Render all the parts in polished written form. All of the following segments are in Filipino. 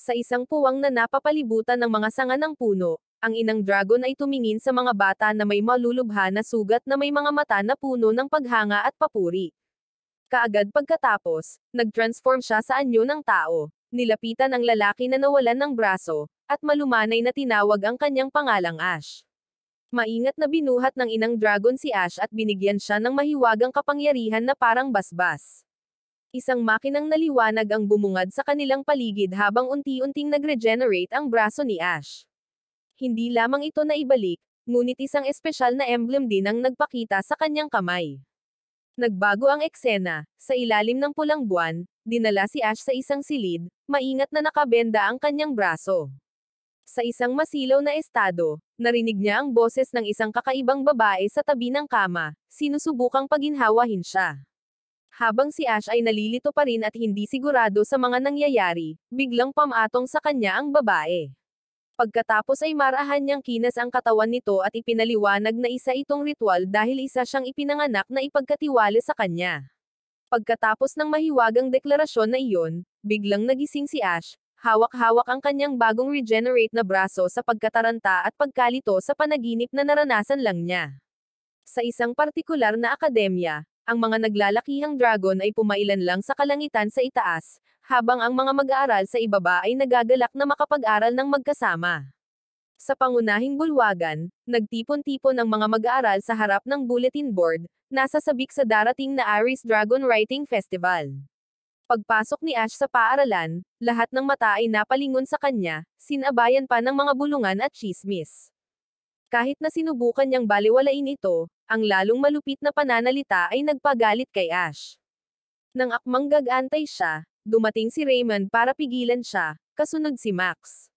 Sa isang puwang na napapalibutan ng mga sanga ng puno, ang inang dragon ay tumingin sa mga bata na may malulubha na sugat na may mga mata na puno ng paghanga at papuri. Kaagad pagkatapos, nag-transform siya sa anyo ng tao. Nilapitan ang lalaki na nawalan ng braso, at malumanay na tinawag ang kanyang pangalang Ash. Maingat na binuhat ng inang dragon si Ash at binigyan siya ng mahiwagang kapangyarihan na parang basbas. Isang makinang naliwanag ang bumungad sa kanilang paligid habang unti-unting nag-regenerate ang braso ni Ash. Hindi lamang ito na ibalik, ngunit isang espesyal na emblem din ang nagpakita sa kanyang kamay. Nagbago ang eksena, sa ilalim ng pulang buwan, dinala si Ash sa isang silid, maingat na nakabenda ang kanyang braso. Sa isang masilaw na estado, narinig niya ang boses ng isang kakaibang babae sa tabi ng kama, sinusubukang paginhawahin siya. Habang si Ash ay nalilito pa rin at hindi sigurado sa mga nangyayari, biglang pamatong sa kanya ang babae. Pagkatapos ay marahan niyang kinas ang katawan nito at ipinaliwanag na isa itong ritual dahil isa siyang ipinanganak na ipagkatiwala sa kanya. Pagkatapos ng mahiwagang deklarasyon na iyon, biglang nagising si Ash, hawak-hawak ang kanyang bagong regenerate na braso sa pagkataranta at pagkalito sa panaginip na naranasan lang niya. Sa isang partikular na akademya, ang mga naglalakihang dragon ay pumailan lang sa kalangitan sa itaas, habang ang mga mag-aaral sa ibaba ay nagagalak na makapag-aral ng magkasama. Sa pangunahing bulwagan, nagtipon-tipon ang mga mag-aaral sa harap ng bulletin board, nasa sabik sa darating na Aries Dragon Writing Festival. Pagpasok ni Ash sa paaralan, lahat ng mata ay napalingon sa kanya, sinabayan pa ng mga bulungan at tsismis. Kahit na sinubukan niyang baliwalain ito, ang lalong malupit na pananalita ay nagpagalit kay Ash. Nang akmang gag-antay siya, dumating si Raymond para pigilan siya, kasunod si Max.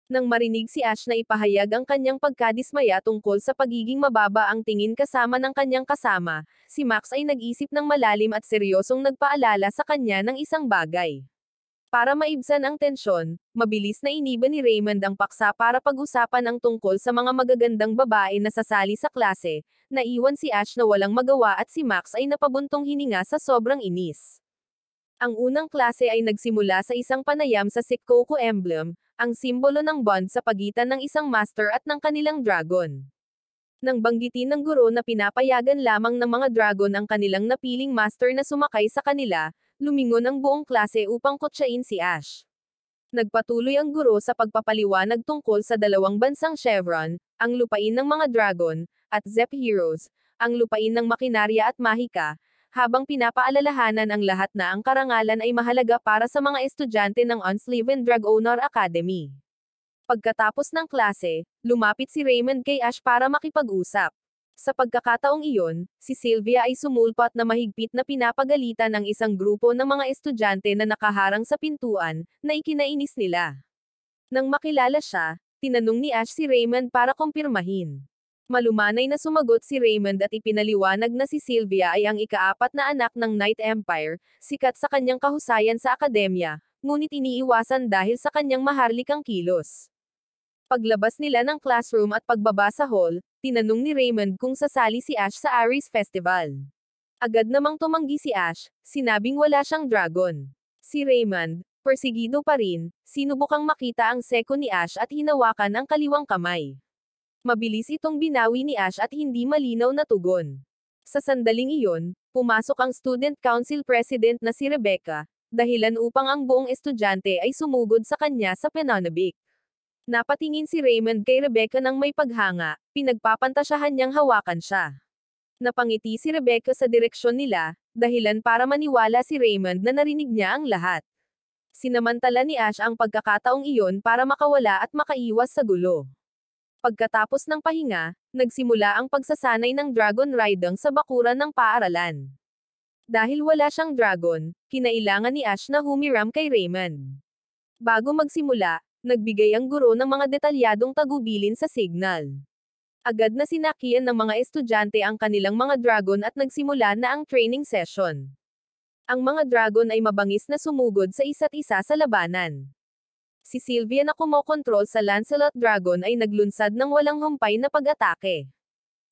Nang marinig si Ash na ipahayag ang kanyang pagkadismaya tungkol sa pagiging mababa ang tingin kasama ng kanyang kasama, si Max ay nag-isip ng malalim at seryosong nagpaalala sa kanya ng isang bagay. Para maibsan ang tensyon, mabilis na iniba ni Raymond ang paksa para pag-usapan ang tungkol sa mga magagandang babae na sasali sa klase, naiwan si Ash na walang magawa at si Max ay napabuntong hininga sa sobrang inis. Ang unang klase ay nagsimula sa isang panayam sa Sikkoku Emblem, ang simbolo ng bond sa pagitan ng isang master at ng kanilang dragon. Nang banggitin ng guro na pinapayagan lamang ng mga dragon ang kanilang napiling master na sumakay sa kanila, lumingon ang buong klase upang kotsain si Ash. Nagpatuloy ang guro sa pagpapaliwanag tungkol sa dalawang bansang Chevron, ang lupain ng mga dragon, at Zep Heroes, ang lupain ng makinarya at mahika, habang pinapaalalahanan ang lahat na ang karangalan ay mahalaga para sa mga estudyante ng Unsleeven Drag Owner Academy. Pagkatapos ng klase, lumapit si Raymond kay Ash para makipag-usap. Sa pagkakataong iyon, si Sylvia ay sumulpat na mahigpit na pinapagalitan ng isang grupo ng mga estudyante na nakaharang sa pintuan, na ikinainis nila. Nang makilala siya, tinanong ni Ash si Raymond para kumpirmahin. Malumanay na sumagot si Raymond at ipinaliwanag na si Sylvia ay ang ika-4 na anak ng Night Empire, sikat sa kanyang kahusayan sa akademya, ngunit iniiwasan dahil sa kanyang maharlikang kilos. Paglabas nila ng classroom at pagbaba sa hall, tinanong ni Raymond kung sasali si Ash sa Aries Festival. Agad namang tumanggi si Ash, sinabing wala siyang dragon. Si Raymond, persigido pa rin, sinubukang makita ang seko ni Ash at hinawakan ang kaliwang kamay. Mabilis itong binawi ni Ash at hindi malinaw na tugon. Sa sandaling iyon, pumasok ang Student Council President na si Rebecca, dahilan upang ang buong estudyante ay sumugod sa kanya sa pananabik. Napatingin si Raymond kay Rebecca nang may paghanga, pinagpapantasyahan niyang hawakan siya. Napangiti si Rebecca sa direksyon nila, dahilan para maniwala si Raymond na narinig niya ang lahat. Sinamantala ni Ash ang pagkakataong iyon para makawala at makaiwas sa gulo. Pagkatapos ng pahinga, nagsimula ang pagsasanay ng dragon riding sa bakuran ng paaralan. Dahil wala siyang dragon, kinailangan ni Ash na humiram kay Raymond. Bago magsimula, nagbigay ang guro ng mga detalyadong tagubilin sa signal. Agad na sinakyan ng mga estudyante ang kanilang mga dragon at nagsimula na ang training session. Ang mga dragon ay mabangis na sumugod sa isa't isa sa labanan. Si Sylvia na kumokontrol sa Lancelot Dragon ay naglunsad ng walang humpay na pag-atake.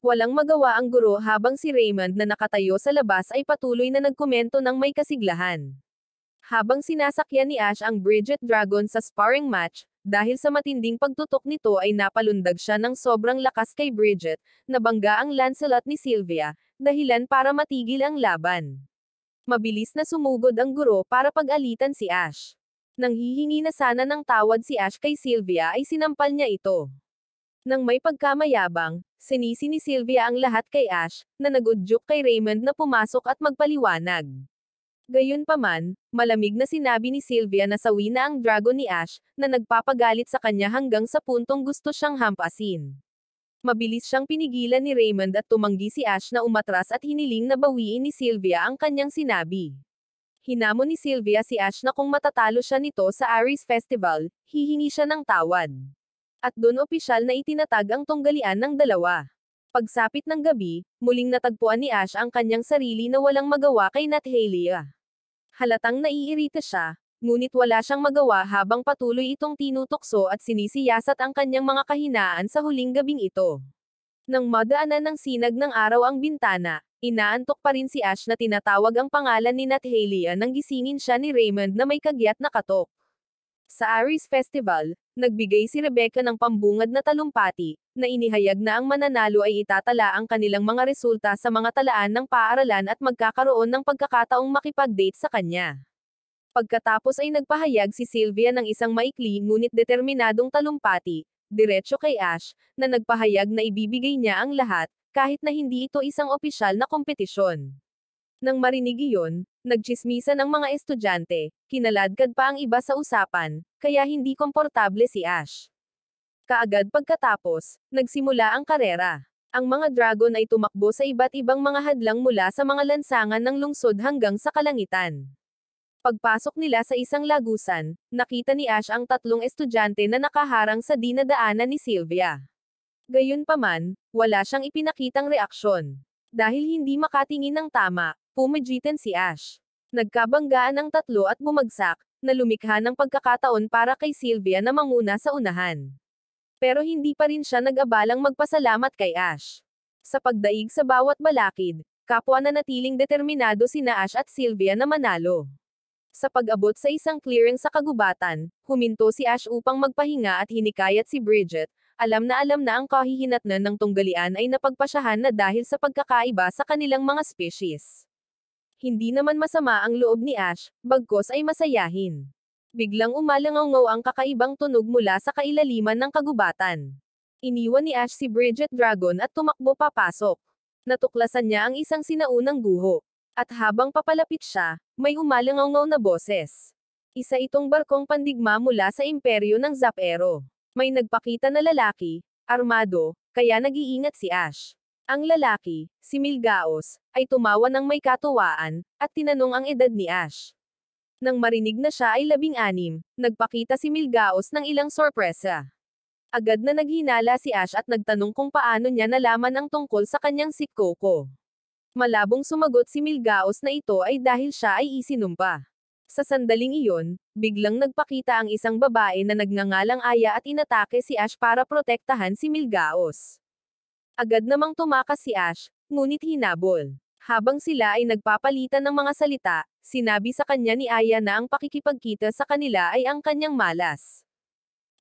Walang magawa ang guro habang si Raymond na nakatayo sa labas ay patuloy na nagkomento ng may kasiglahan. Habang sinasakyan ni Ash ang Bridget Dragon sa sparring match, dahil sa matinding pagtutok nito ay napalundag siya ng sobrang lakas kay Bridget, nabangga ang Lancelot ni Sylvia, dahilan para matigil ang laban. Mabilis na sumugod ang guro para pag-alitan si Ash. Nang hihingi na sana ng tawad si Ash kay Sylvia ay sinampal niya ito. Nang may pagkamayabang, sinisi ni Sylvia ang lahat kay Ash, na nag-udyok kay Raymond na pumasok at magpaliwanag. Gayunpaman, malamig na sinabi ni Sylvia na sawi na ang dragon ni Ash, na nagpapagalit sa kanya hanggang sa puntong gusto siyang hampasin. Mabilis siyang pinigilan ni Raymond at tumanggi si Ash na umatras at hiniling na bawiin ni Sylvia ang kanyang sinabi. Hinamon ni Sylvia si Ash na kung matatalo siya nito sa Aries Festival, hihingi siya ng tawad. At doon opisyal na itinatag ang tunggalian ng dalawa. Pagsapit ng gabi, muling natagpuan ni Ash ang kanyang sarili na walang magawa kay Nathalia. Halatang naiirita siya, ngunit wala siyang magawa habang patuloy itong tinutokso at sinisiyasat ang kanyang mga kahinaan sa huling gabing ito. Nang madaanan ng sinag ng araw ang bintana, inaantok pa rin si Ash na tinatawag ang pangalan ni Nathalia nang gisingin siya ni Raymond na may kagyat na katok. Sa Aries Festival, nagbigay si Rebecca ng pambungad na talumpati, na inihayag na ang mananalo ay itatala ang kanilang mga resulta sa mga talaan ng paaralan at magkakaroon ng pagkakataong makipag-date sa kanya. Pagkatapos ay nagpahayag si Sylvia ng isang maikli ngunit determinadong talumpati, diretso kay Ash, na nagpahayag na ibibigay niya ang lahat, kahit na hindi ito isang opisyal na kompetisyon. Nang marinig iyon, nagtsismisan ang mga estudyante, kinaladkad pa ang iba sa usapan, kaya hindi komportable si Ash. Kaagad pagkatapos, nagsimula ang karera. Ang mga dragon ay tumakbo sa iba't ibang mga hadlang mula sa mga lansangan ng lungsod hanggang sa kalangitan. Pagpasok nila sa isang lagusan, nakita ni Ash ang tatlong estudyante na nakaharang sa dinadaanan ni Sylvia. Gayunpaman, wala siyang ipinakitang reaksyon. Dahil hindi makatingin ng tama, pumagitan si Ash. Nagkabanggaan ang tatlo at bumagsak, na lumikha ng pagkakataon para kay Sylvia na manguna sa unahan. Pero hindi pa rin siya nag-abalang magpasalamat kay Ash. Sa pagdaig sa bawat balakid, kapwa na natiling determinado sina Ash at Sylvia na manalo. Sa pag-abot sa isang clearing sa kagubatan, huminto si Ash upang magpahinga at hinikayat si Bridget. Alam na ang kahihinatnan ng tunggalian ay napagpasyahan na dahil sa pagkakaiba sa kanilang mga species. Hindi naman masama ang loob ni Ash, bagkos ay masayahin. Biglang umalangaw ang kakaibang tunog mula sa kailaliman ng kagubatan. Iniwan ni Ash si Bridget Dragon at tumakbo papasok. Natuklasan niya ang isang sinaunang guho. At habang papalapit siya, may umalangaw na boses. Isa itong barkong pandigma mula sa imperyo ng Zapero. May nagpakita na lalaki, armado, kaya nag-iingat si Ash. Ang lalaki, si Milgaos, ay tumawa ng may katuwaan, at tinanong ang edad ni Ash. Nang marinig na siya ay 16, nagpakita si Milgaos ng ilang sorpresa. Agad na naghinala si Ash at nagtanong kung paano niya nalaman ang tungkol sa kanyang si Coco. Malabong sumagot si Milgaos na ito ay dahil siya ay isinumpa. Sa sandaling iyon, biglang nagpakita ang isang babae na nagngangalang Aya at inatake si Ash para protektahan si Milgaos. Agad namang tumakas si Ash, ngunit hinabol. Habang sila ay nagpapalitan ng mga salita, sinabi sa kanya ni Aya na ang pakikipagkita sa kanila ay ang kanyang malas.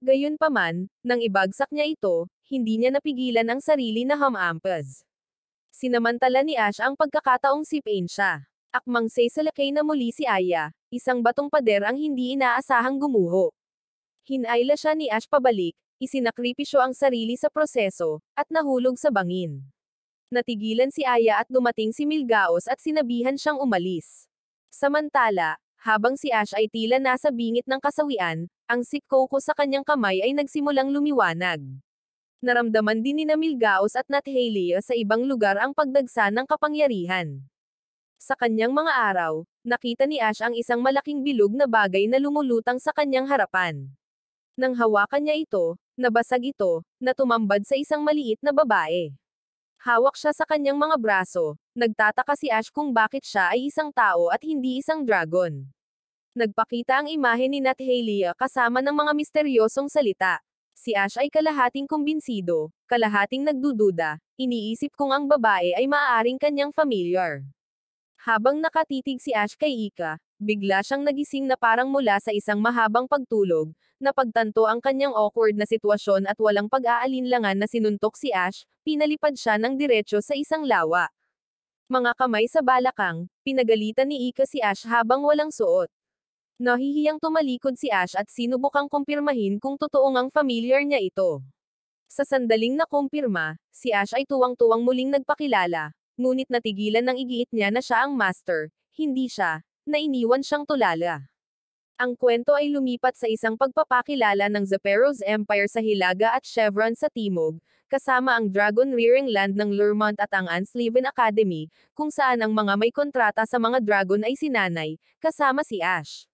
Gayunpaman, nang ibagsak niya ito, hindi niya napigilan ang sarili na humampas. Sinamantala ni Ash ang pagkakataong sipain siya. Akmang sesalakay na muli si Aya, isang batong pader ang hindi inaasahang gumuho. Hinayla siya ni Ash pabalik, isinakripisyo ang sarili sa proseso, at nahulog sa bangin. Natigilan si Aya at dumating si Milgaos at sinabihan siyang umalis. Samantala, habang si Ash ay tila nasa bingit ng kasawian, ang si Coco sa kanyang kamay ay nagsimulang lumiwanag. Naramdaman din ni Milgaos at Nathalia sa ibang lugar ang pagdagsa ng kapangyarihan. Sa kanyang mga araw, nakita ni Ash ang isang malaking bilog na bagay na lumulutang sa kanyang harapan. Nang hawakan niya ito, nabasag ito, na tumambad sa isang maliit na babae. Hawak siya sa kanyang mga braso, nagtataka si Ash kung bakit siya ay isang tao at hindi isang dragon. Nagpakita ang imahe ni Nathalia kasama ng mga misteryosong salita. Si Ash ay kalahating kumbinsido, kalahating nagdududa, iniisip kung ang babae ay maaaring kanyang familiar. Habang nakatitig si Ash kay Ika, Bigla siyang nagising na parang mula sa isang mahabang pagtulog, napagtanto ang kanyang awkward na sitwasyon at walang pag-aalinlangan na sinuntok si Ash, pinalipad siya ng diretso sa isang lawa. Mga kamay sa balakang, pinagalitan ni Ika si Ash habang walang suot. Nahihiyang tumalikod si Ash at sinubukang kumpirmahin kung totoo ngang familiar niya ito. Sa sandaling nakumpirma, si Ash ay tuwang-tuwang muling nagpakilala, ngunit natigilan ng igiit niya na siya ang master, hindi siya, na iniwan siyang tulala. Ang kwento ay lumipat sa isang pagpapakilala ng Zephyrus Empire sa Hilaga at Chevron sa Timog, kasama ang Dragon Rearing Land ng Lurmont at ang Ansleven Academy, kung saan ang mga may kontrata sa mga dragon ay sinanay, kasama si Ash.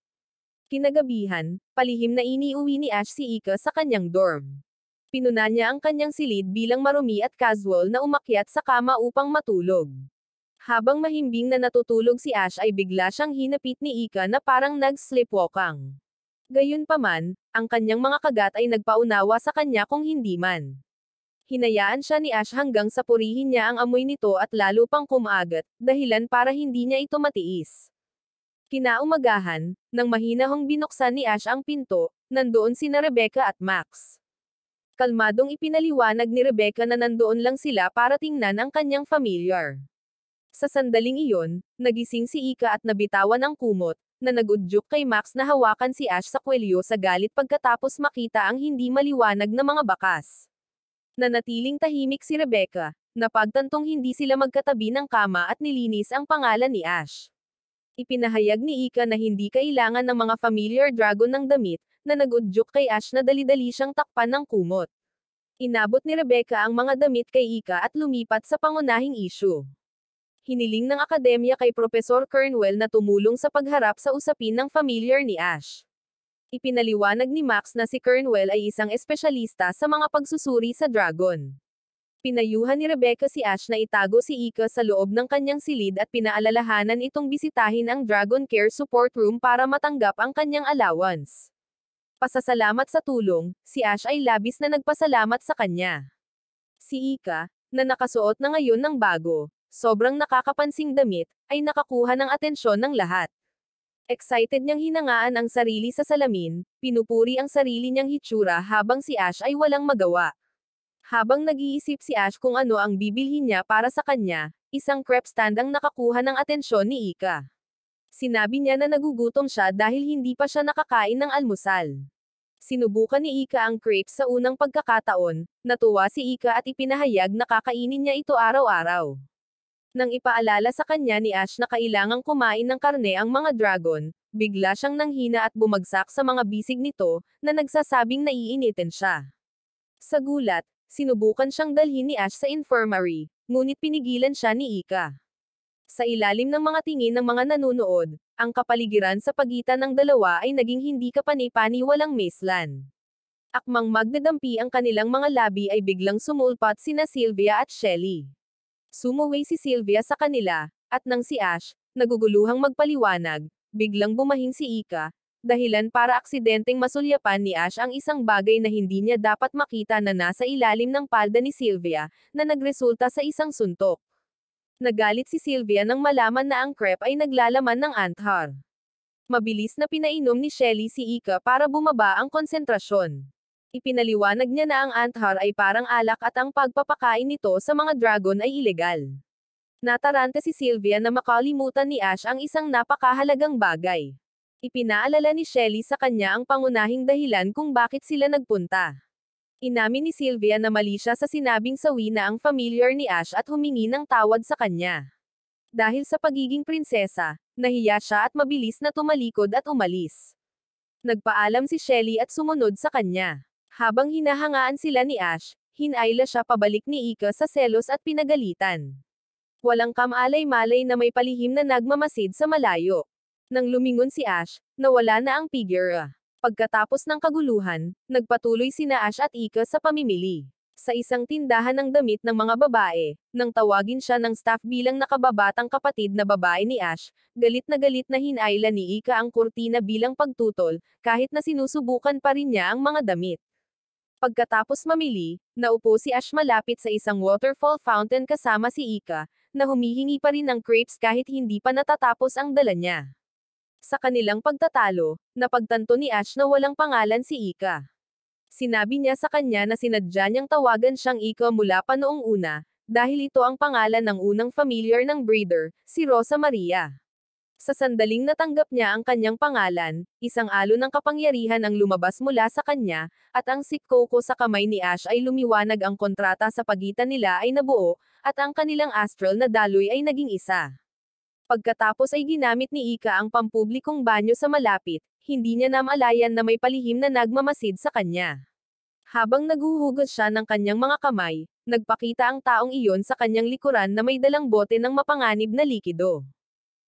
Kinagabihan, palihim na iniuwi ni Ash si Ika sa kanyang dorm. Pinuna niya ang kanyang silid bilang marumi at casual na umakyat sa kama upang matulog. Habang mahimbing na natutulog si Ash ay bigla siyang hinapit ni Ika na parang nag-sleepwalkang. Gayunpaman, ang kanyang mga kagat ay nagpaunawa sa kanya kung hindi man. Hinayaan siya ni Ash hanggang sa purihin niya ang amoy nito at lalo pang kumagat, dahilan para hindi niya ito matiis. Kinaumagahan, nang mahinahong binuksan ni Ash ang pinto, nandoon sina Rebecca at Max. Kalmadong ipinaliwanag ni Rebecca na nandoon lang sila para tingnan ang kanyang familiar. Sa sandaling iyon, nagising si Ika at nabitawan ang kumot, na nagudyok kay Max na hawakan si Ash sa kwelyo sa galit pagkatapos makita ang hindi maliwanag na mga bakas. Nanatiling tahimik si Rebecca, napagtantong hindi sila magkatabi ng kama at nilinis ang pangalan ni Ash. Ipinahayag ni Ika na hindi kailangan ng mga familiar dragon ng damit, na nagudyok kay Ash na dali-dali siyang takpan ng kumot. Inabot ni Rebecca ang mga damit kay Ika at lumipat sa pangunahing issue. Hiniling ng akademya kay Professor Kernwell na tumulong sa pagharap sa usapin ng familiar ni Ash. Ipinaliwanag ni Max na si Kernwell ay isang espesyalista sa mga pagsusuri sa dragon. Pinayuhan ni Rebecca si Ash na itago si Ika sa loob ng kanyang silid at pinaalalahanan itong bisitahin ang Dragon Care Support Room para matanggap ang kanyang allowance. Pasasalamat sa tulong, si Ash ay labis na nagpasalamat sa kanya. Si Ika, na nakasuot na ngayon ng bago, sobrang nakakapansing damit, ay nakakuha ng atensyon ng lahat. Excited niyang hinangaan ang sarili sa salamin, pinupuri ang sarili niyang hitsura habang si Ash ay walang magawa. Habang nag-iisip si Ash kung ano ang bibilhin niya para sa kanya, isang crepe stand ang nakakuha ng atensyon ni Ika. Sinabi niya na nagugutom siya dahil hindi pa siya nakakain ng almusal. Sinubukan ni Ika ang crepes sa unang pagkakataon, natuwa si Ika at ipinahayag na kakainin niya ito araw-araw. Nang ipaalala sa kanya ni Ash na kailangang kumain ng karne ang mga dragon, bigla siyang nanghina at bumagsak sa mga bisig nito, na nagsasabing naiinitin siya. Sa gulat, sinubukan siyang dalhin ni Ash sa infirmary, ngunit pinigilan siya ni Ika. Sa ilalim ng mga tingin ng mga nanunood, ang kapaligiran sa pagitan ng dalawa ay naging hindi kapani-paniwalang meslan. Akmang magdadampi ang kanilang mga labi ay biglang sumulpat sina Sylvia at Shelly. Sumuway si Sylvia sa kanila, at nang si Ash, naguguluhang magpaliwanag, biglang bumahing si Ika, dahilan para aksidenteng masulyapan ni Ash ang isang bagay na hindi niya dapat makita na nasa ilalim ng palda ni Sylvia, na nagresulta sa isang suntok. Nagalit si Sylvia nang malaman na ang crepe ay naglalaman ng anthar. Mabilis na pinainom ni Shelly si Ika para bumaba ang konsentrasyon. Ipinaliwanag niya na ang anthar ay parang alak at ang pagpapakain nito sa mga dragon ay ilegal. Nataranta si Sylvia na makalimutan ni Ash ang isang napakahalagang bagay. Ipinaalala ni Shelly sa kanya ang pangunahing dahilan kung bakit sila nagpunta. Inamin ni Sylvia na mali siya sa sinabing sawi na ang familiar ni Ash at humingi ng tawad sa kanya. Dahil sa pagiging prinsesa, nahiya siya at mabilis na tumalikod at umalis. Nagpaalam si Shelly at sumunod sa kanya. Habang hinahangaan sila ni Ash, hinayla siya pabalik ni Ika sa selos at pinagalitan. Walang kamalay-malay na may palihim na nagmamasid sa malayo. Nang lumingon si Ash, nawala na ang figure. Pagkatapos ng kaguluhan, nagpatuloy sina Ash at Ika sa pamimili. Sa isang tindahan ng damit ng mga babae, nang tawagin siya ng staff bilang nakababatang kapatid na babae ni Ash, galit na hinayla ni Ika ang kurtina bilang pagtutol, kahit na sinusubukan pa rin niya ang mga damit. Pagkatapos mamili, naupo si Ash malapit sa isang waterfall fountain kasama si Ika, na humihingi pa rin ng crepes kahit hindi pa natatapos ang dala niya. Sa kanilang pagtatalo, napagtanto ni Ash na walang pangalan si Ika. Sinabi niya sa kanya na sinadya niyang tawagan siyang Ika mula pa noong una, dahil ito ang pangalan ng unang familiar ng breeder, si Rosa Maria. Sa sandaling natanggap niya ang kanyang pangalan, isang alon ng kapangyarihan ang lumabas mula sa kanya, at ang sikoko sa kamay ni Ash ay lumiwanag, ang kontrata sa pagitan nila ay nabuo, at ang kanilang astral na daloy ay naging isa. Pagkatapos ay ginamit ni Ika ang pampublikong banyo sa malapit, hindi niya namalayan na may palihim na nagmamasid sa kanya. Habang naghuhugas siya ng kanyang mga kamay, nagpakita ang taong iyon sa kanyang likuran na may dalang bote ng mapanganib na likido.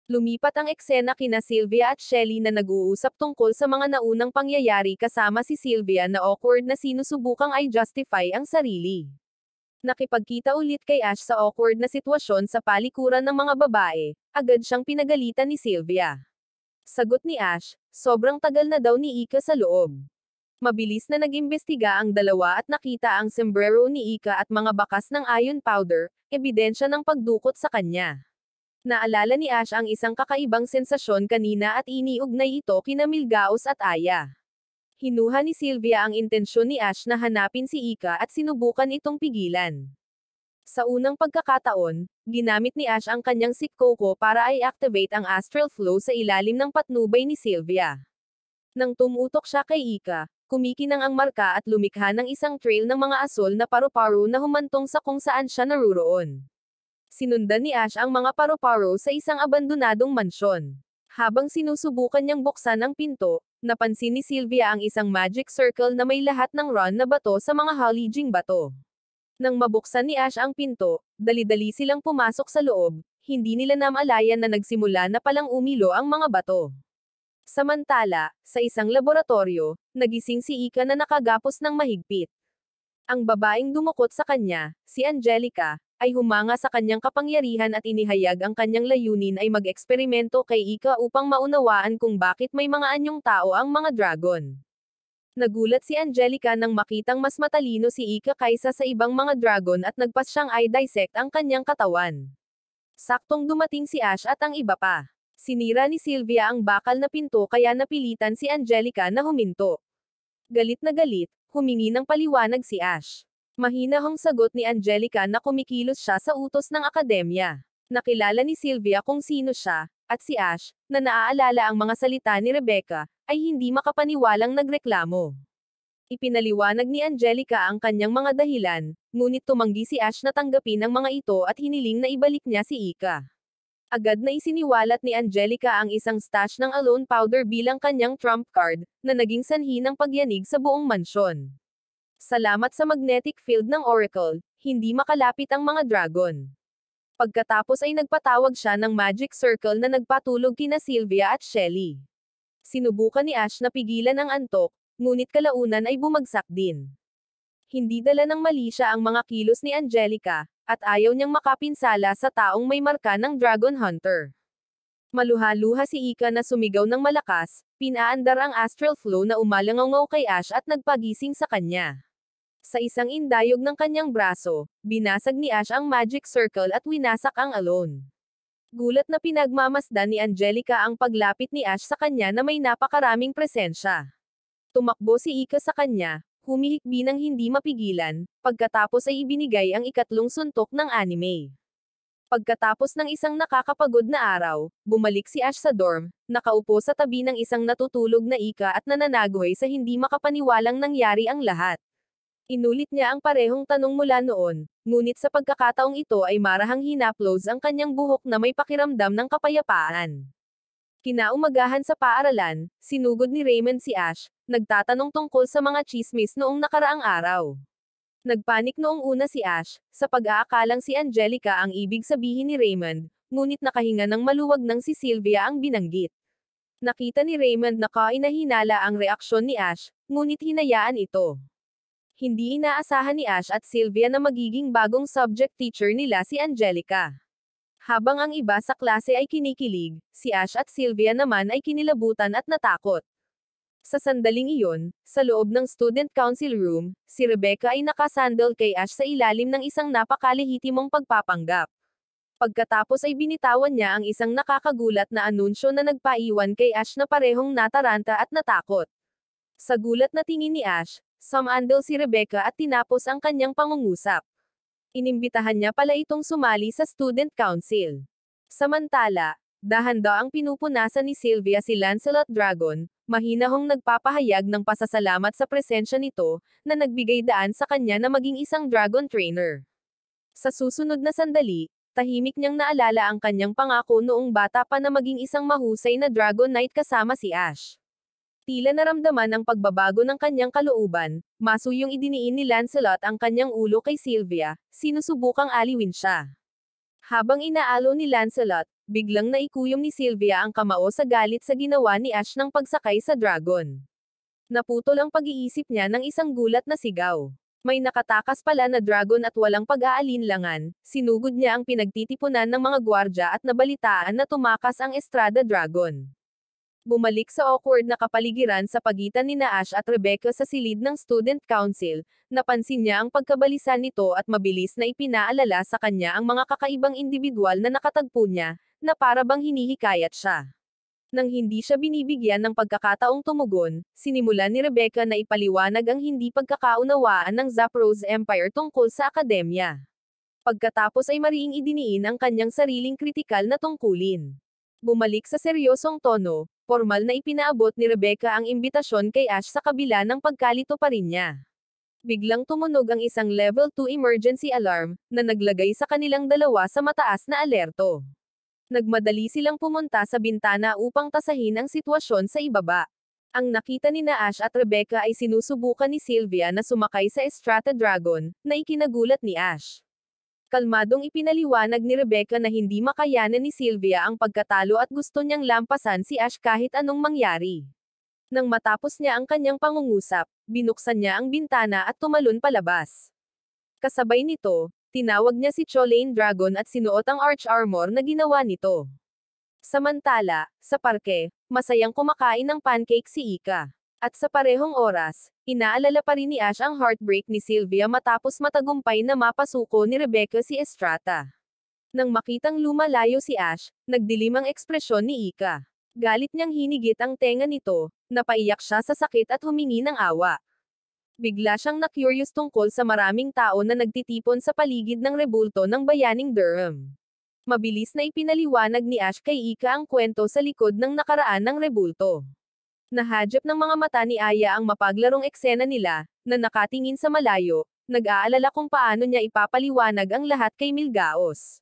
Lumipat ang eksena kina Sylvia at Shelley na nag-uusap tungkol sa mga naunang pangyayari, kasama si Sylvia na awkward na sinusubukang i-justify ang sarili. Nakipagkita ulit kay Ash sa awkward na sitwasyon sa palikuran ng mga babae, agad siyang pinagalitan ni Sylvia. Sagot ni Ash, sobrang tagal na daw ni Ika sa loob. Mabilis na nag-imbestiga ang dalawa at nakita ang sombrero ni Ika at mga bakas ng iron powder, ebidensya ng pagdukot sa kanya. Naalala ni Ash ang isang kakaibang sensasyon kanina at iniugnay ito kina Milgaos at Aya. Hinuha ni Sylvia ang intensyon ni Ash na hanapin si Ika at sinubukan itong pigilan. Sa unang pagkakataon, ginamit ni Ash ang kanyang sikoko para i-activate ang astral flow sa ilalim ng patnubay ni Sylvia. Nang tumutok siya kay Ika, kumikinang ang marka at lumikha ng isang trail ng mga asol na paru-paro na humantong sa kung saan siya naruroon. Sinundan ni Ash ang mga paru-paro sa isang abandonadong mansyon. Habang sinusubukan niyang buksan ang pinto, napansin ni Sylvia ang isang magic circle na may lahat ng run na bato sa mga halijing bato. Nang mabuksan ni Ash ang pinto, dali-dali silang pumasok sa loob, hindi nila namalayan na nagsimula na palang umilo ang mga bato. Samantala, sa isang laboratorio, nagising si Ika na nakagapos ng mahigpit. Ang babaeng dumukot sa kanya, si Angelica, ay humanga sa kanyang kapangyarihan at inihayag ang kanyang layunin ay mag-eksperimento kay Ika upang maunawaan kung bakit may mga anyong tao ang mga dragon. Nagulat si Angelica nang makitang mas matalino si Ika kaysa sa ibang mga dragon at nagpas siyang i-dissect ang kanyang katawan. Saktong dumating si Ash at ang iba pa. Sinira ni Sylvia ang bakal na pinto kaya napilitan si Angelica na huminto. Galit na galit, humingi ng paliwanag si Ash. Mahinahong sagot ni Angelica na kumikilos siya sa utos ng akademya. Nakilala ni Sylvia kung sino siya, at si Ash, na naaalala ang mga salita ni Rebecca, ay hindi makapaniwalang nagreklamo. Ipinaliwanag ni Angelica ang kanyang mga dahilan, ngunit tumanggi si Ash na tanggapin ang mga ito at hiniling na ibalik niya si Ika. Agad na isiniwalat ni Angelica ang isang stash ng alone powder bilang kanyang trump card, na naging sanhi ng pagyanig sa buong mansyon. Salamat sa magnetic field ng Oracle, hindi makalapit ang mga dragon. Pagkatapos ay nagpatawag siya ng magic circle na nagpatulog kina Sylvia at Shelley. Sinubukan ni Ash na pigilan ang antok, ngunit kalaunan ay bumagsak din. Hindi dala ng mali siya ang mga kilos ni Angelica, at ayaw niyang makapinsala sa taong may marka ng Dragon Hunter. Maluha-luha si Ika na sumigaw ng malakas, pinaandar ang astral flow na umalangaw kay Ash at nagpagising sa kanya. Sa isang indayog ng kanyang braso, binasag ni Ash ang magic circle at winasak ang alone. Gulat na pinagmamasdan ni Angelica ang paglapit ni Ash sa kanya na may napakaraming presensya. Tumakbo si Ika sa kanya, humihikbi ng hindi mapigilan, pagkatapos ay ibinigay ang ikatlong suntok ng anime. Pagkatapos ng isang nakakapagod na araw, bumalik si Ash sa dorm, nakaupo sa tabi ng isang natutulog na Ika at nananagoy sa hindi makapaniwalang nangyari ang lahat. Inulit niya ang parehong tanong mula noon, ngunit sa pagkakataong ito ay marahang hinaplos ang kanyang buhok na may pakiramdam ng kapayapaan. Kinaumagahan sa paaralan, sinugod ni Raymond si Ash, nagtatanong tungkol sa mga chismis noong nakaraang araw. Nagpanik noong una si Ash, sa pag-aakalang si Angelica ang ibig sabihin ni Raymond, ngunit nakahinga ng maluwag nang si Sylvia ang binanggit. Nakita ni Raymond na kainahinala ang reaksyon ni Ash, ngunit hinayaan ito. Hindi inaasahan ni Ash at Sylvia na magiging bagong subject teacher nila si Angelica. Habang ang iba sa klase ay kinikilig, si Ash at Sylvia naman ay kinilabutan at natakot. Sa sandaling iyon, sa loob ng student council room, si Rebecca ay nakasandal kay Ash sa ilalim ng isang napakalehitimong pagpapanggap. Pagkatapos ay binitawan niya ang isang nakakagulat na anunsyo na nagpaiwan kay Ash na parehong nataranta at natakot. Sa gulat na tingin ni Ash, sumandal si Rebecca at tinapos ang kanyang pangungusap. Inimbitahan niya pala itong sumali sa student council. Samantala, dahan-daang pinupunasan ni Sylvia si Lancelot Dragon, mahinahong nagpapahayag ng pasasalamat sa presensya nito, na nagbigay daan sa kanya na maging isang dragon trainer. Sa susunod na sandali, tahimik niyang naalala ang kanyang pangako noong bata pa na maging isang mahusay na Dragon Knight kasama si Ash. Tila naramdaman ang pagbabago ng kanyang kalooban, masuyong idiniin ni Lancelot ang kanyang ulo kay Sylvia, sinusubukang aliwin siya. Habang inaalo ni Lancelot, biglang naikuyom ni Sylvia ang kamao sa galit sa ginawa ni Ash ng pagsakay sa dragon. Naputol ang pag-iisip niya ng isang gulat na sigaw. May nakatakas pala na dragon at walang pag-aalinlangan, sinugod niya ang pinagtitipunan ng mga gwardya at nabalitaan na tumakas ang Estrada Dragon. Bumalik sa awkward na kapaligiran sa pagitan ni Ash at Rebecca sa silid ng Student Council, napansin niya ang pagkabalisa nito at mabilis na ipinaalala sa kanya ang mga kakaibang individual na nakatagpo niya, na para bang hinihikayat siya. Nang hindi siya binibigyan ng pagkakataong tumugon, sinimulan ni Rebecca na ipaliwanag ang hindi pagkakaunawaan ng Zaporozhe Empire tungkol sa akademya. Pagkatapos ay mariing idiniin ang kanyang sariling kritikal na tungkulin. Bumalik sa seryosong tono, formal na ipinaabot ni Rebecca ang imbitasyon kay Ash sa kabila ng pagkalito pa rin niya. Biglang tumunog ang isang level 2 emergency alarm, na naglagay sa kanilang dalawa sa mataas na alerto. Nagmadali silang pumunta sa bintana upang tasahin ang sitwasyon sa ibaba. Ang nakita ni Ash at Rebecca ay sinusubukan ni Sylvia na sumakay sa Estrada Dragon, na ikinagulat ni Ash. Kalmadong ipinaliwanag ni Rebecca na hindi makayanan ni Sylvia ang pagkatalo at gusto niyang lampasan si Ash kahit anong mangyari. Nang matapos niya ang kanyang pangungusap, binuksan niya ang bintana at tumalon palabas. Kasabay nito, tinawag niya si Cholane Dragon at sinuot ang arch armor na ginawa nito. Samantala, sa parke, masayang kumakain ng pancake si Ika. At sa parehong oras, inaalala pa rin ni Ash ang heartbreak ni Sylvia matapos matagumpay na mapasuko ni Rebecca si Estrata. Nang makitang lumalayo si Ash, nagdilim ang ekspresyon ni Ika. Galit niyang hinigit ang tenga nito, napaiyak siya sa sakit at humingi ng awa. Bigla siyang na-curious tungkol sa maraming tao na nagtitipon sa paligid ng rebulto ng bayaning Durham. Mabilis na ipinaliwanag ni Ash kay Ika ang kwento sa likod ng nakaraan ng rebulto. Nahadyap ng mga mata ni Aya ang mapaglarong eksena nila, na nakatingin sa malayo, nag-aalala kung paano niya ipapaliwanag ang lahat kay Milgaos.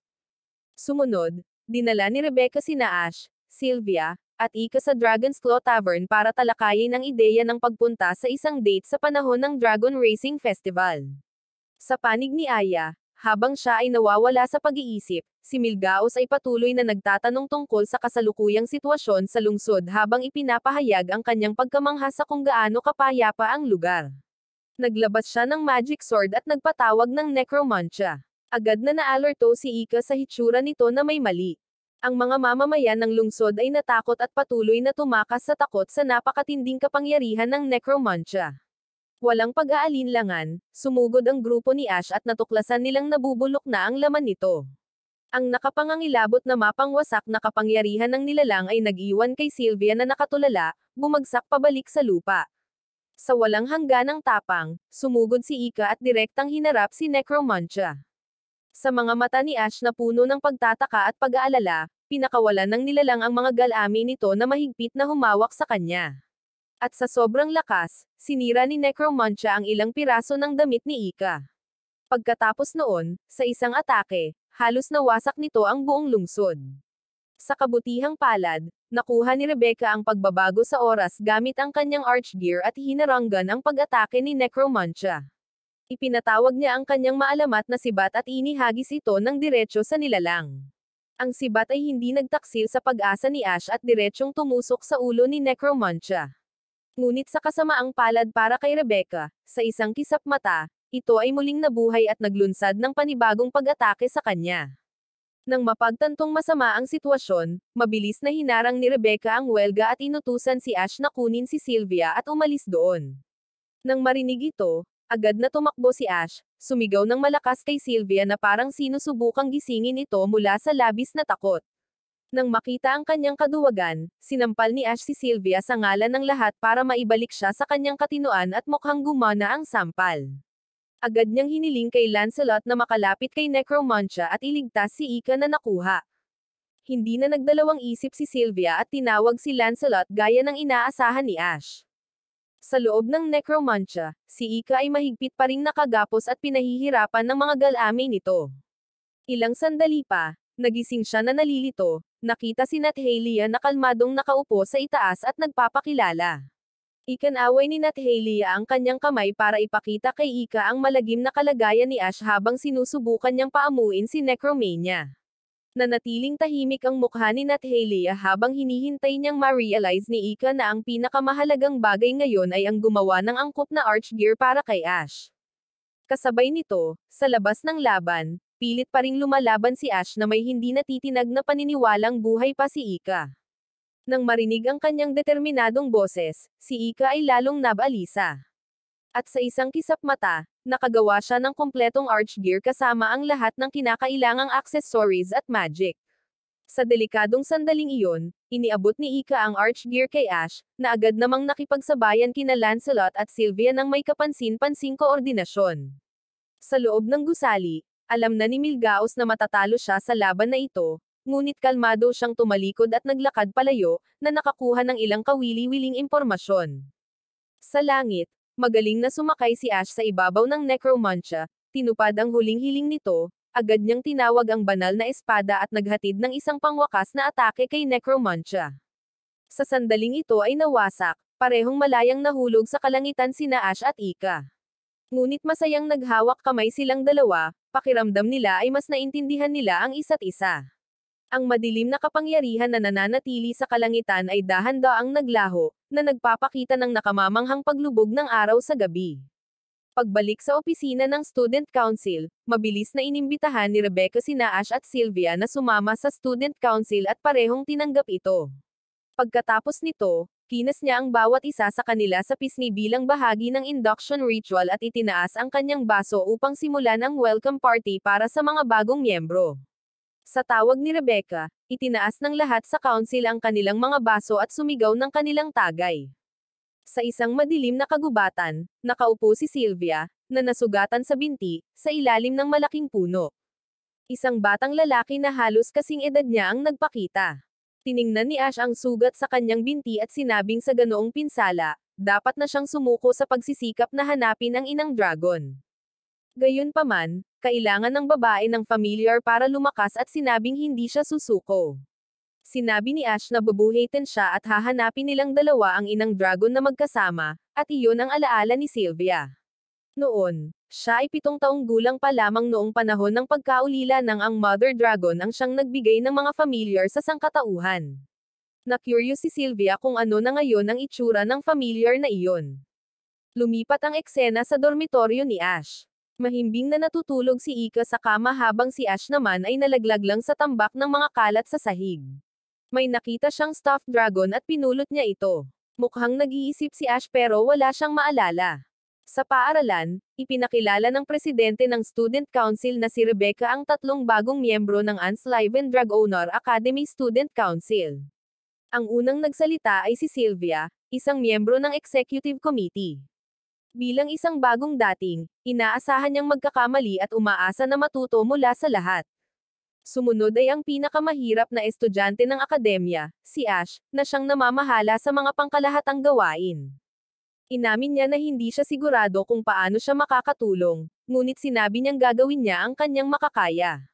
Sumunod, dinala ni Rebecca sina Ash, Sylvia, at Ika sa Dragon's Claw Tavern para talakayin ang ideya ng pagpunta sa isang date sa panahon ng Dragon Racing Festival. Sa panig ni Aya, habang siya ay nawawala sa pag-iisip, si Milgaos ay patuloy na nagtatanong tungkol sa kasalukuyang sitwasyon sa lungsod habang ipinapahayag ang kanyang pagkamangha sa kung gaano kapayapa ang lugar. Naglabas siya ng magic sword at nagpatawag ng necromantia. Agad na naalerto si Ika sa hitsura nito na may mali. Ang mga mamamayan ng lungsod ay natakot at patuloy na tumakas sa takot sa napakatinding kapangyarihan ng necromantia. Walang pag-aalinlangan, sumugod ang grupo ni Ash at natuklasan nilang nabubulok na ang laman nito. Ang nakapangangilabot na mapangwasak na kapangyarihan ng nilalang ay nag-iwan kay Sylvia na nakatulala, bumagsak pabalik sa lupa. Sa walang hangganang tapang, sumugod si Ika at direktang hinarap si Necromantia. Sa mga mata ni Ash na puno ng pagtataka at pag-aalala, pinakawalan ng nilalang ang mga galami nito na mahigpit na humawak sa kanya. At sa sobrang lakas, sinira ni Necromantia ang ilang piraso ng damit ni Ika. Pagkatapos noon, sa isang atake, halos nawasak nito ang buong lungsod. Sa kabutihang palad, nakuha ni Rebecca ang pagbabago sa oras gamit ang kanyang archgear at hinaranggan ang pag-atake ni Necromantia. Ipinatawag niya ang kanyang maalamat na sibat at inihagis ito ng diretso sa nilalang. Ang sibat ay hindi nagtaksil sa pag-asa ni Ash at diretsyong tumusok sa ulo ni Necromantia. Ngunit sa kasamaang palad para kay Rebecca, sa isang kisap mata, ito ay muling nabuhay at naglunsad ng panibagong pag-atake sa kanya. Nang mapagtantong masama ang sitwasyon, mabilis na hinarang ni Rebecca ang welga at inutusan si Ash na kunin si Sylvia at umalis doon. Nang marinig ito, Agad na tumakbo si Ash, sumigaw ng malakas kay Sylvia na parang sinusubukang gisingin ito mula sa labis na takot. Nang makita ang kanyang kaduwagan, sinampal ni Ash si Sylvia sa ngalan ng lahat para maibalik siya sa kanyang katinoan at mukhang gumana ang sampal. Agad niyang hiniling kay Lancelot na makalapit kay Necromantya at iligtas si Ika na nakuha. Hindi na nagdalawang isip si Sylvia at tinawag si Lancelot gaya ng inaasahan ni Ash. Sa loob ng Necromantya, si Ika ay mahigpit pa ring nakagapos at pinahihirapan ng mga galami nito. Ilang sandali pa, nagising siya na nalilito, nakita si Nathalia na kalmadong nakaupo sa itaas at nagpapakilala. Ikinaway ni Nathalia ang kanyang kamay para ipakita kay Ika ang malagim na kalagayan ni Ash habang sinusubukan niyang paamuin si Necromania. Nanatiling tahimik ang mukha ni Nathalia habang hinihintay niyang ma-realize ni Ika na ang pinakamahalagang bagay ngayon ay ang gumawa ng angkop na archgear para kay Ash. Kasabay nito, sa labas ng laban, pilit pa ring lumalaban si Ash na may hindi natitinag na paniniwalang buhay pa si Ika. Nang marinig ang kanyang determinadong boses, si Ika ay lalong nabalisa. At sa isang kisap mata, nakagawa siya ng kumpletong archgear kasama ang lahat ng kinakailangang accessories at magic. Sa delikadong sandaling iyon, iniabot ni Ika ang archgear kay Ash, na agad namang nakipagsabayan kina Lancelot at Sylvia ng may kapansin-pansing koordinasyon. Sa loob ng gusali, alam na ni Milgaos na matatalo siya sa laban na ito, ngunit kalmado siyang tumalikod at naglakad palayo, na nakakuha ng ilang kawili-wiling impormasyon. Sa langit, magaling na sumakay si Ash sa ibabaw ng Necromantya, tinupad ang huling hiling nito, agad niyang tinawag ang banal na espada at naghatid ng isang pangwakas na atake kay Necromantya. Sa sandaling ito ay nawasak, parehong malayang nahulog sa kalangitan sina Ash at Ika. Ngunit masayang naghawak kamay silang dalawa, pakiramdam nila ay mas naintindihan nila ang isa't isa. Ang madilim na kapangyarihan na nananatili sa kalangitan ay dahan-daang naglaho, na nagpapakita ng nakamamanghang paglubog ng araw sa gabi. Pagbalik sa opisina ng Student Council, mabilis na inimbitahan ni Rebecca sina Ash at Sylvia na sumama sa Student Council at parehong tinanggap ito. Pagkatapos nito, kinas niya ang bawat isa sa kanila sa pisngi bilang bahagi ng induction ritual at itinaas ang kanyang baso upang simulan ang welcome party para sa mga bagong miyembro. Sa tawag ni Rebecca, itinaas ng lahat sa council ang kanilang mga baso at sumigaw ng kanilang tagay. Sa isang madilim na kagubatan, nakaupo si Sylvia, na nasugatan sa binti, sa ilalim ng malaking puno. Isang batang lalaki na halos kasing edad niya ang nagpakita. Tiningnan ni Ash ang sugat sa kanyang binti at sinabing sa ganoong pinsala, dapat na siyang sumuko sa pagsisikap na hanapin ang inang dragon. Gayunpaman, kailangan ng babae ng familiar para lumakas at sinabing hindi siya susuko. Sinabi ni Ash na bubuhatin siya at hahanapin nilang dalawa ang inang dragon na magkasama, at iyon ang alaala ni Sylvia. Noon, siya ay 7 taong gulang pa lamang noong panahon ng pagkaulila ng ang Mother Dragon ang siyang nagbigay ng mga familiar sa sangkatauhan. Na-curious si Sylvia kung ano na ngayon ang itsura ng familiar na iyon. Lumipat ang eksena sa dormitoryo ni Ash. Mahimbing na natutulog si Ika sa kama habang si Ash naman ay nalaglag lang sa tambak ng mga kalat sa sahig. May nakita siyang stuffed dragon at pinulot niya ito. Mukhang nag-iisip si Ash pero wala siyang maalala. Sa paaralan, ipinakilala ng presidente ng Student Council na si Rebecca ang 3 bagong miyembro ng Ansliven Drag Owner Academy Student Council. Ang unang nagsalita ay si Sylvia, isang miyembro ng Executive Committee. Bilang isang bagong dating, inaasahan niyang magkakamali at umaasa na matuto mula sa lahat. Sumunod ay ang pinakamahirap na estudyante ng akademya, si Ash, na siyang namamahala sa mga pangkalahatang gawain. Inamin niya na hindi siya sigurado kung paano siya makakatulong, ngunit sinabi niyang gagawin niya ang kanyang makakaya.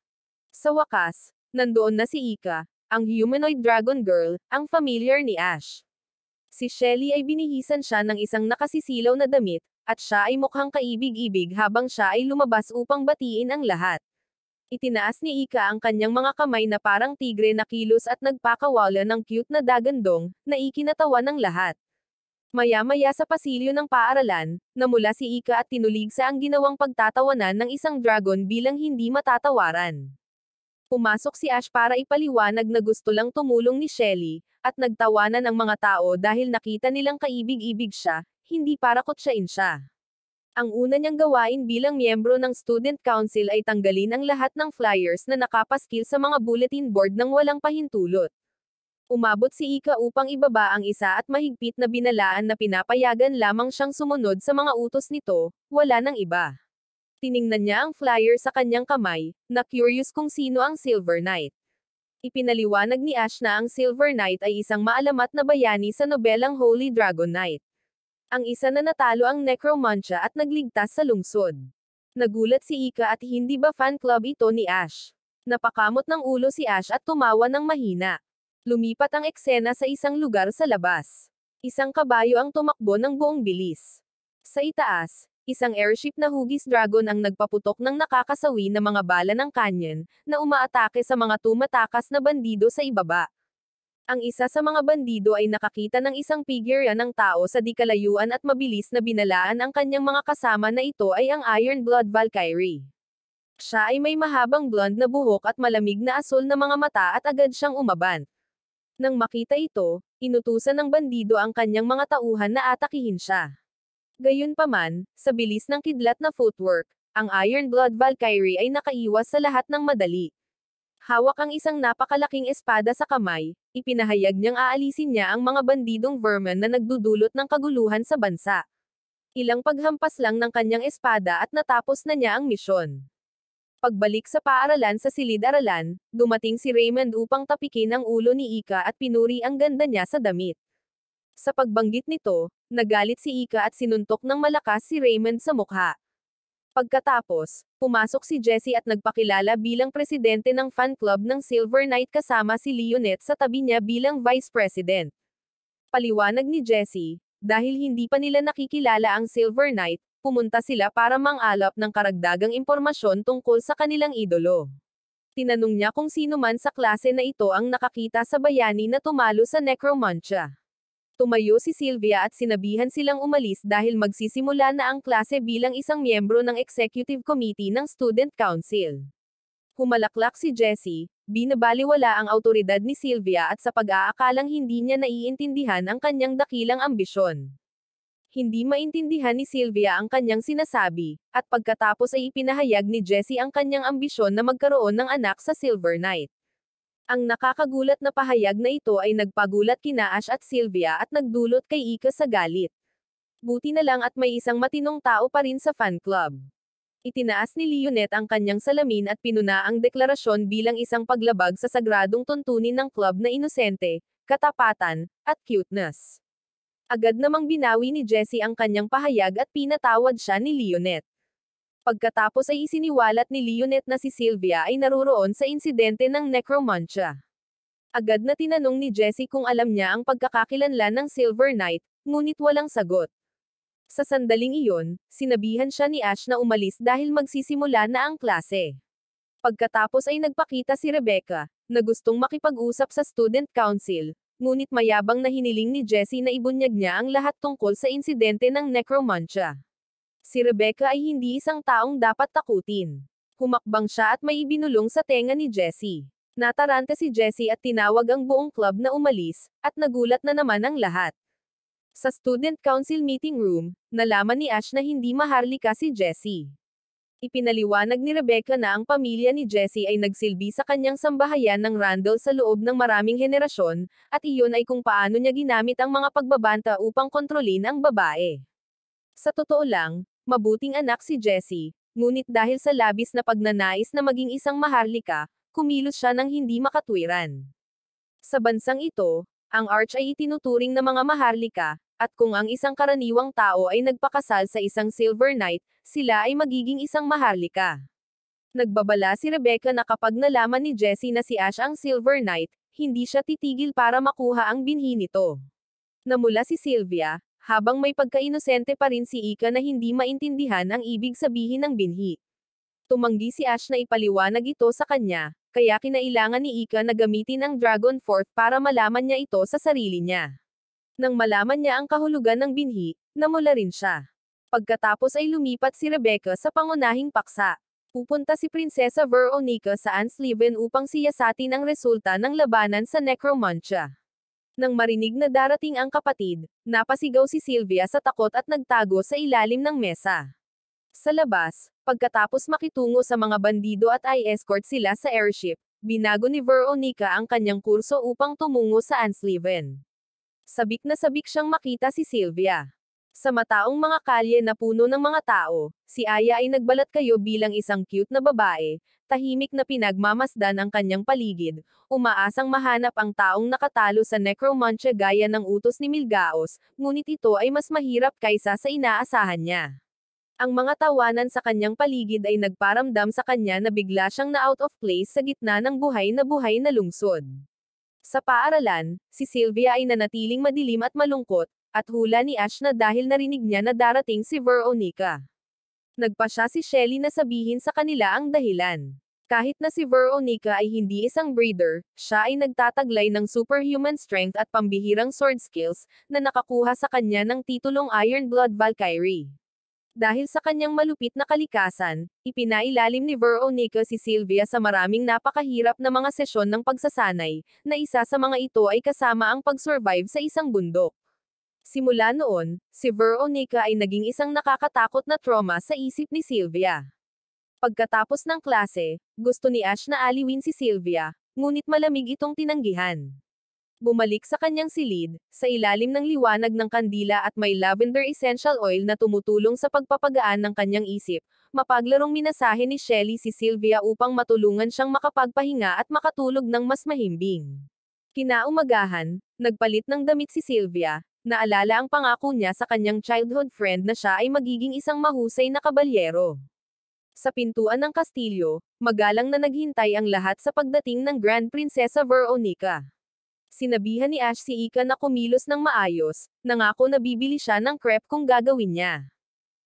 Sa wakas, nandoon na si Ika, ang humanoid dragon girl, ang familiar ni Ash. Si Shelly ay binihisan siya ng isang nakasisilaw na damit, at siya ay mukhang kaibig-ibig habang siya ay lumabas upang batiin ang lahat. Itinaas ni Ika ang kanyang mga kamay na parang tigre na kilos at nagpakawala ng cute na dagandong, na ikinatawa ng lahat. Maya-maya sa pasilyo ng paaralan, namula si Ika at tinuligsa ang ginawang pagtatawanan ng isang dragon bilang hindi matatawaran. Pumasok si Ash para ipaliwanag na gusto lang tumulong ni Shelly, at nagtawanan ang mga tao dahil nakita nilang kaibig-ibig siya, hindi para kutsain siya. Ang una niyang gawain bilang miyembro ng Student Council ay tanggalin ang lahat ng flyers na nakapaskil sa mga bulletin board nang walang pahintulot. Umabot si Ika upang ibaba ang isa at mahigpit na binalaan na pinapayagan lamang siyang sumunod sa mga utos nito, wala nang iba. Tiningnan niya ang flyer sa kanyang kamay, na curious kung sino ang Silver Knight. Ipinaliwanag ni Ash na ang Silver Knight ay isang maalamat na bayani sa nobelang Holy Dragon Knight. Ang isa na natalo ang Necromancia at nagligtas sa lungsod. Nagulat si Ika at hindi ba fan club ito ni Ash. Napakamot ng ulo si Ash at tumawa ng mahina. Lumipat ang eksena sa isang lugar sa labas. Isang kabayo ang tumakbo ng buong bilis. Sa itaas, isang airship na hugis dragon ang nagpaputok ng nakakasawi na mga bala ng canyon, na umaatake sa mga tumatakas na bandido sa ibaba. Ang isa sa mga bandido ay nakakita ng isang figure ng tao sa di kalayuan at mabilis na binalaan ang kanyang mga kasama na ito ay ang Iron Blood Valkyrie. Siya ay may mahabang blonde na buhok at malamig na asul na mga mata at agad siyang umabant. Nang makita ito, inutusan ng bandido ang kanyang mga tauhan na atakihin siya. Gayunpaman, sa bilis ng kidlat na footwork, ang Iron Blood Valkyrie ay nakaiwas sa lahat ng madali. Hawak ang isang napakalaking espada sa kamay, ipinahayag niyang aalisin niya ang mga bandidong vermin na nagdudulot ng kaguluhan sa bansa. Ilang paghampas lang ng kanyang espada at natapos na niya ang misyon. Pagbalik sa paaralan sa silid-aralan, dumating si Raymond upang tapikin ang ulo ni Ika at pinuri ang ganda niya sa damit. Sa pagbanggit nito, nagalit si Ika at sinuntok ng malakas si Raymond sa mukha. Pagkatapos, pumasok si Jessie at nagpakilala bilang presidente ng fan club ng Silver Knight kasama si Leonette sa tabi niya bilang vice president. Paliwanag ni Jessie, dahil hindi pa nila nakikilala ang Silver Knight, pumunta sila para mang-alap ng karagdagang impormasyon tungkol sa kanilang idolo. Tinanong niya kung sino man sa klase na ito ang nakakita sa bayani na tumalo sa Necromancia. Tumayo si Sylvia at sinabihan silang umalis dahil magsisimula na ang klase bilang isang miyembro ng Executive Committee ng Student Council. Humalaklak si Jessie, binabaliwala ang autoridad ni Sylvia at sa pag-aakalang hindi niya naiintindihan ang kanyang dakilang ambisyon. Hindi maintindihan ni Sylvia ang kanyang sinasabi, at pagkatapos ay ipinahayag ni Jessie ang kanyang ambisyon na magkaroon ng anak sa Silver Knight. Ang nakakagulat na pahayag na ito ay nagpagulat kina Ash at Sylvia at nagdulot kay Ika sa galit. Buti na lang at may isang matinong tao pa rin sa fan club. Itinaas ni Leonette ang kanyang salamin at pinuna ang deklarasyon bilang isang paglabag sa sagradong tuntunin ng club na inosente, katapatan, at cuteness. Agad namang binawi ni Jessie ang kanyang pahayag at pinatawad siya ni Leonette. Pagkatapos ay isiniwalat ni Leonette na si Sylvia ay naruroon sa insidente ng Necromancia. Agad na tinanong ni Jessie kung alam niya ang pagkakakilanlan ng Silver Knight, ngunit walang sagot. Sa sandaling iyon, sinabihan siya ni Ash na umalis dahil magsisimula na ang klase. Pagkatapos ay nagpakita si Rebecca, na gustong makipag-usap sa Student Council, ngunit mayabang na hiniling ni Jessie na ibunyag niya ang lahat tungkol sa insidente ng Necromancia. Si Rebecca ay hindi isang taong dapat takutin. Humakbang siya at may ibinulong sa tenga ni Jessie. Nataranta si Jessie at tinawag ang buong club na umalis, at nagulat na naman ang lahat. Sa Student Council meeting room, nalaman ni Ash na hindi maharlika si Jessie. Ipinaliwanag ni Rebecca na ang pamilya ni Jessie ay nagsilbi sa kanyang sambahayan ng Randall sa loob ng maraming henerasyon, at iyon ay kung paano niya ginamit ang mga pagbabanta upang kontrolin ang babae. Sa totoo lang, mabuting anak si Jessie, ngunit dahil sa labis na pagnanais na maging isang maharlika, kumilos siya ng hindi makatwiran. Sa bansang ito, ang Arch ay itinuturing na mga maharlika, at kung ang isang karaniwang tao ay nagpakasal sa isang Silver Knight, sila ay magiging isang maharlika. Nagbabala si Rebecca na kapag nalaman ni Jessie na si Ash ang Silver Knight, hindi siya titigil para makuha ang binhi nito. Namula si Sylvia, habang may pagka-inosente pa rin si Ika na hindi maintindihan ang ibig sabihin ng binhi. Tumanggi si Ash na ipaliwanag ito sa kanya, kaya kinailangan ni Ika na gamitin ang Dragon Force para malaman niya ito sa sarili niya. Nang malaman niya ang kahulugan ng binhi, namula rin siya. Pagkatapos ay lumipat si Rebecca sa pangunahing paksa. Pupunta si Prinsesa Veronica sa Ansleven upang siyasatin ang resulta ng labanan sa Necromancia. Nang marinig na darating ang kapatid, napasigaw si Sylvia sa takot at nagtago sa ilalim ng mesa. Sa labas, pagkatapos makitungo sa mga bandido at i-escort sila sa airship, binago ni Veronica ang kanyang kurso upang tumungo sa Ansliven. Sabik na sabik siyang makita si Sylvia. Sa mataong mga kalye na puno ng mga tao, si Aya ay nagbalat kayo bilang isang cute na babae, tahimik na pinagmamasdan ang kanyang paligid, umaasang mahanap ang taong nakatalo sa necromancer gaya ng utos ni Milgaos, ngunit ito ay mas mahirap kaysa sa inaasahan niya. Ang mga tawanan sa kanyang paligid ay nagparamdam sa kanya na bigla siyang na out of place sa gitna ng buhay na lungsod. Sa paaralan, si Sylvia ay nanatiling madilim at malungkot, at hula ni Ash na dahil narinig niya na darating si Veronica. Nagpa siya si Shelly na sabihin sa kanila ang dahilan. Kahit na si Veronica ay hindi isang breeder, siya ay nagtataglay ng superhuman strength at pambihirang sword skills, na nakakuha sa kanya ng titulong Iron Blood Valkyrie. Dahil sa kanyang malupit na kalikasan, ipinailalim ni Veronica si Sylvia sa maraming napakahirap na mga sesyon ng pagsasanay, na isa sa mga ito ay kasama ang pag-survive sa isang bundok. Simula noon, si Veronica ay naging isang nakakatakot na trauma sa isip ni Sylvia. Pagkatapos ng klase, gusto ni Ash na aliwin si Sylvia, ngunit malamig itong tinanggihan. Bumalik sa kanyang silid, sa ilalim ng liwanag ng kandila at may lavender essential oil na tumutulong sa pagpapagaan ng kanyang isip, mapaglarong minasahe ni Shelly si Sylvia upang matulungan siyang makapagpahinga at makatulog ng mas mahimbing. Kinaumagahan, nagpalit ng damit si Sylvia, naalala ang pangako niya sa kanyang childhood friend na siya ay magiging isang mahusay na kabalyero. Sa pintuan ng kastilyo, magalang na naghintay ang lahat sa pagdating ng Grand Prinsesa Veronica. Sinabihan ni Ash si Ika na kumilos ng maayos, nangako na bibili siya ng crepe kung gagawin niya.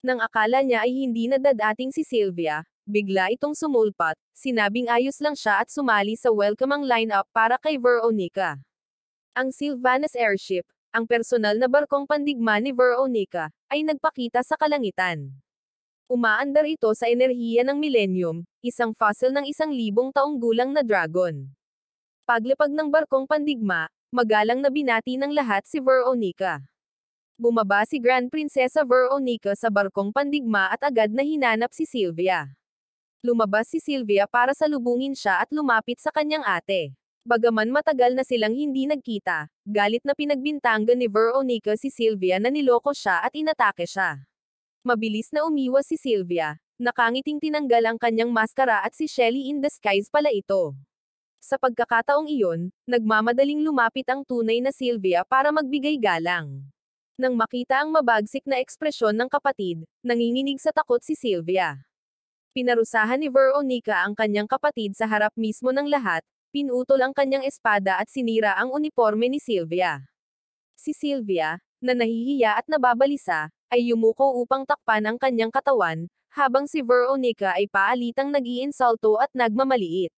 Nang akala niya ay hindi na dadating si Sylvia, bigla itong sumulpat, sinabing ayos lang siya at sumali sa welcoming line-up para kay Veronica. Ang Sylvanas Airship, ang personal na barkong pandigma ni Veronica, ay nagpakita sa kalangitan. Umaandar ito sa enerhiya ng millennium, isang fossil ng 1,000 taong gulang na dragon. Paglapag ng barkong pandigma, magalang na binati ng lahat si Veronica. Bumaba si Grand Prinsesa Veronica sa barkong pandigma at agad na hinanap si Sylvia. Lumabas si Sylvia para salubungin siya at lumapit sa kanyang ate. Bagaman matagal na silang hindi nagkita, galit na pinagbintangan ni Veronica si Sylvia na niloko siya at inatake siya. Mabilis na umiwas si Sylvia, nakangiting tinanggal ang kanyang maskara at si Shelly in disguise pala ito. Sa pagkakataong iyon, nagmamadaling lumapit ang tunay na Sylvia para magbigay galang. Nang makita ang mabagsik na ekspresyon ng kapatid, nanginginig sa takot si Sylvia. Pinarusahan ni Veronica ang kanyang kapatid sa harap mismo ng lahat, pinutol ang kanyang espada at sinira ang uniforme ni Sylvia. Si Sylvia, na nahihiya at nababalisa, ay yumuko upang takpan ang kanyang katawan, habang si Veronica ay paalitang nag-iinsulto at nagmamaliit.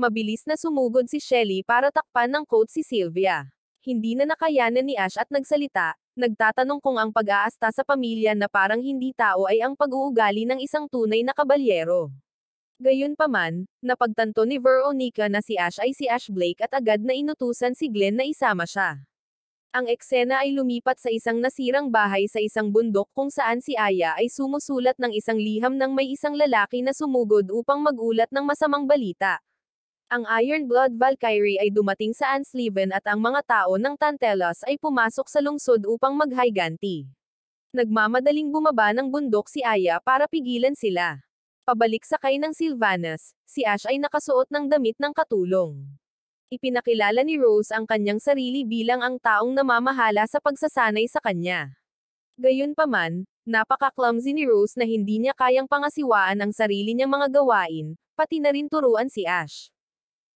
Mabilis na sumugod si Shelly para takpan ng coat si Sylvia. Hindi na nakayanan ni Ash at nagsalita, nagtatanong kung ang pag-aasta sa pamilya na parang hindi tao ay ang pag-uugali ng isang tunay na kabalyero. Gayunpaman, napagtanto ni Veronica na si Ash ay si Ash Blake at agad na inutusan si Glenn na isama siya. Ang eksena ay lumipat sa isang nasirang bahay sa isang bundok kung saan si Aya ay sumusulat ng isang liham ng may isang lalaki na sumugod upang magulat ng masamang balita. Ang Iron Blood Valkyrie ay dumating sa Ansliven at ang mga tao ng Tantelos ay pumasok sa lungsod upang maghiganti. Nagmamadaling bumaba ng bundok si Aya para pigilan sila. Pabalik sakay ng Sylvanas, si Ash ay nakasuot ng damit ng katulong. Ipinakilala ni Rose ang kanyang sarili bilang ang taong namamahala sa pagsasanay sa kanya. Gayunpaman, napaka-clumsy ni Rose na hindi niya kayang pangasiwaan ang sarili niyang mga gawain, pati na rin turuan si Ash.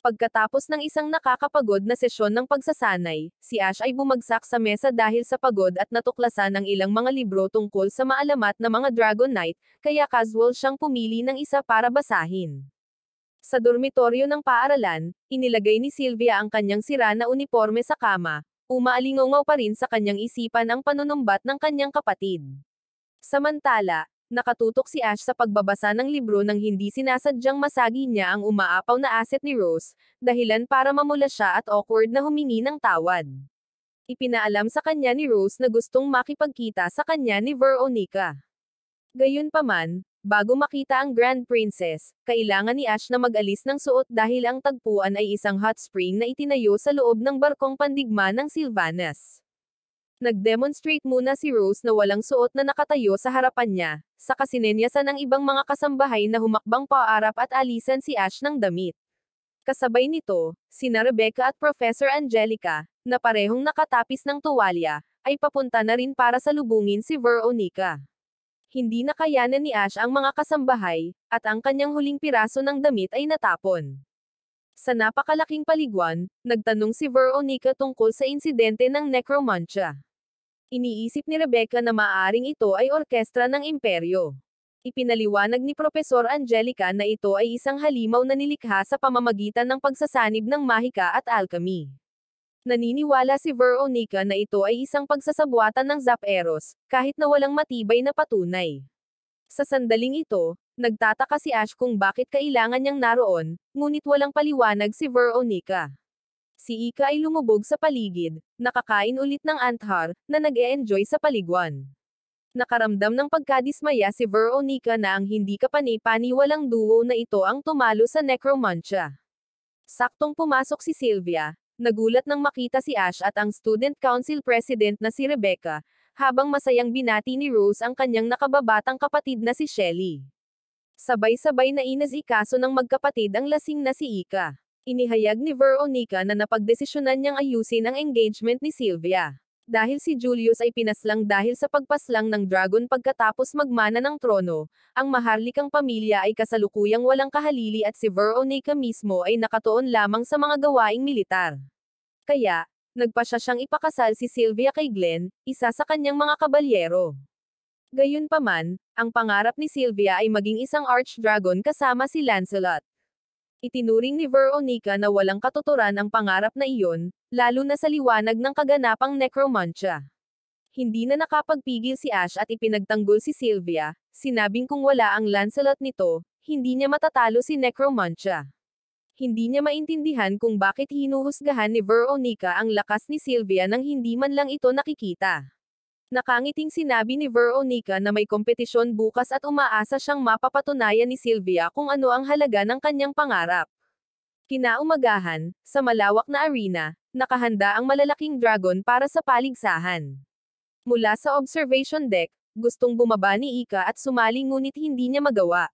Pagkatapos ng isang nakakapagod na sesyon ng pagsasanay, si Ash ay bumagsak sa mesa dahil sa pagod at natuklasan ng ilang mga libro tungkol sa maalamat na mga Dragon Knight, kaya casual siyang pumili ng isa para basahin. Sa dormitoryo ng paaralan, inilagay ni Sylvia ang kanyang sira na uniforme sa kama, umaalingongaw pa rin sa kanyang isipan ang panunumbat ng kanyang kapatid. Samantala, nakatutok si Ash sa pagbabasa ng libro nang hindi sinasadyang masagi niya ang umaapaw na asset ni Rose, dahilan para mamula siya at awkward na humingi ng tawad. Ipinaalam sa kanya ni Rose na gustong makipagkita sa kanya ni Veronica. Gayunpaman, bago makita ang Grand Princess, kailangan ni Ash na mag-alis ng suot dahil ang tagpuan ay isang hot spring na itinayo sa loob ng barkong pandigma ng Sylvanas. Nag-demonstrate muna si Rose na walang suot na nakatayo sa harapan niya, saka sinenyasan ng ibang mga kasambahay na humakbang paarap at alisan si Ash ng damit. Kasabay nito, sina Rebecca at Professor Angelica, na parehong nakatapis ng tuwalya, ay papunta na rin para salubungin si Veronica. Hindi nakayanan ni Ash ang mga kasambahay, at ang kanyang huling piraso ng damit ay natapon. Sa napakalaking paliguan, nagtanong si Veronica tungkol sa insidente ng necromancia. Iniisip ni Rebecca na maaaring ito ay orkestra ng imperyo. Ipinaliwanag ni Profesor Angelica na ito ay isang halimaw na nilikha sa pamamagitan ng pagsasanib ng mahika at alchemy. Naniniwala si Veronica na ito ay isang pagsasabuatan ng Zaperos, kahit na walang matibay na patunay. Sa sandaling ito, nagtataka si Ash kung bakit kailangan niyang naroon, ngunit walang paliwanag si Veronica. Si Ika ay lumubog sa paligid, nakakain ulit ng anthar, na nag-e-enjoy sa paliguan. Nakaramdam ng pagkadismaya si Veronica na ang hindi kapani-paniwalang duo na ito ang tumalo sa necromancia. Saktong pumasok si Sylvia, nagulat nang makita si Ash at ang Student Council President na si Rebecca, habang masayang binati ni Rose ang kanyang nakababatang kapatid na si Shelley. Sabay-sabay na inasikaso ng magkapatid ang lasing na si Ika. Inihayag ni Veronica na napagdesisyonan niyang ayusin ang engagement ni Sylvia. Dahil si Julius ay pinaslang dahil sa pagpaslang ng dragon pagkatapos magmana ng trono, ang maharlikang pamilya ay kasalukuyang walang kahalili at si Veronica mismo ay nakatuon lamang sa mga gawaing militar. Kaya, nagpasya siyang ipakasal si Sylvia kay Glenn, isa sa kanyang mga kabalyero. Gayunpaman, ang pangarap ni Sylvia ay maging isang archdragon kasama si Lancelot. Itinuring ni Veronica na walang katuturan ang pangarap na iyon, lalo na sa liwanag ng kaganapang necromancia. Hindi na nakapagpigil si Ash at ipinagtanggol si Sylvia, sinabing kung wala ang Lancelot nito, hindi niya matatalo si necromancia. Hindi niya maintindihan kung bakit hinuhusgahan ni Veronica ang lakas ni Sylvia nang hindi man lang ito nakikita. Nakangiting sinabi ni Veronica na may kompetisyon bukas at umaasa siyang mapapatunayan ni Sylvia kung ano ang halaga ng kanyang pangarap. Kinaumagahan, sa malawak na arena, nakahanda ang malalaking dragon para sa paligsahan. Mula sa observation deck, gustong bumaba ni Ika at sumali ngunit hindi niya magawa.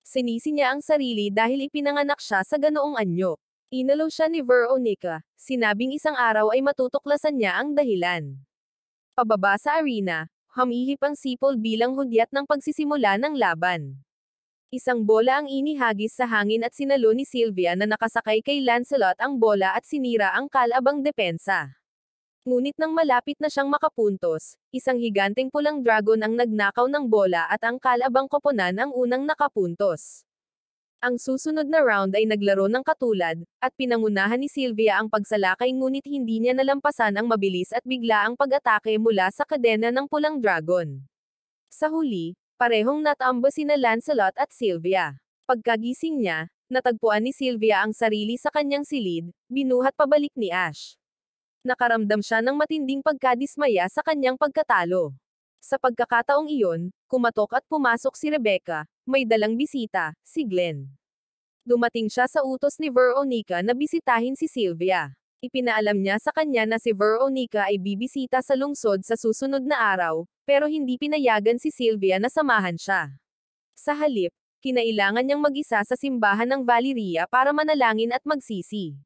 Sinisi niya ang sarili dahil ipinanganak siya sa ganoong anyo. Inalo siya ni Veronica, sinabing isang araw ay matutuklasan niya ang dahilan. Pababa sa arena, humihip ang sipol bilang hudyat ng pagsisimula ng laban. Isang bola ang inihagis sa hangin at sinalo ni Sylvia na nakasakay kay Lancelot ang bola at sinira ang kalabang depensa. Ngunit nang malapit na siyang makapuntos, isang higanteng pulang dragon ang nagnakaw ng bola at ang kalabang koponan ang unang nakapuntos. Ang susunod na round ay naglaro ng katulad, at pinangunahan ni Sylvia ang pagsalakay ngunit hindi niya nalampasan ang mabilis at biglaang pag-atake mula sa kadena ng pulang dragon. Sa huli, parehong natamba sina Lancelot at Sylvia. Pagkagising niya, natagpuan ni Sylvia ang sarili sa kanyang silid, binuhat pabalik ni Ash. Nakaramdam siya ng matinding pagkadismaya sa kanyang pagkatalo. Sa pagkakataong iyon, kumatok at pumasok si Rebecca, may dalang bisita, si Glenn. Dumating siya sa utos ni Veronica na bisitahin si Sylvia. Ipinaalam niya sa kanya na si Veronica ay bibisita sa lungsod sa susunod na araw, pero hindi pinayagan si Sylvia na samahan siya. Sa halip, kinailangan niyang mag-isa sa simbahan ng Valyria para manalangin at magsisi.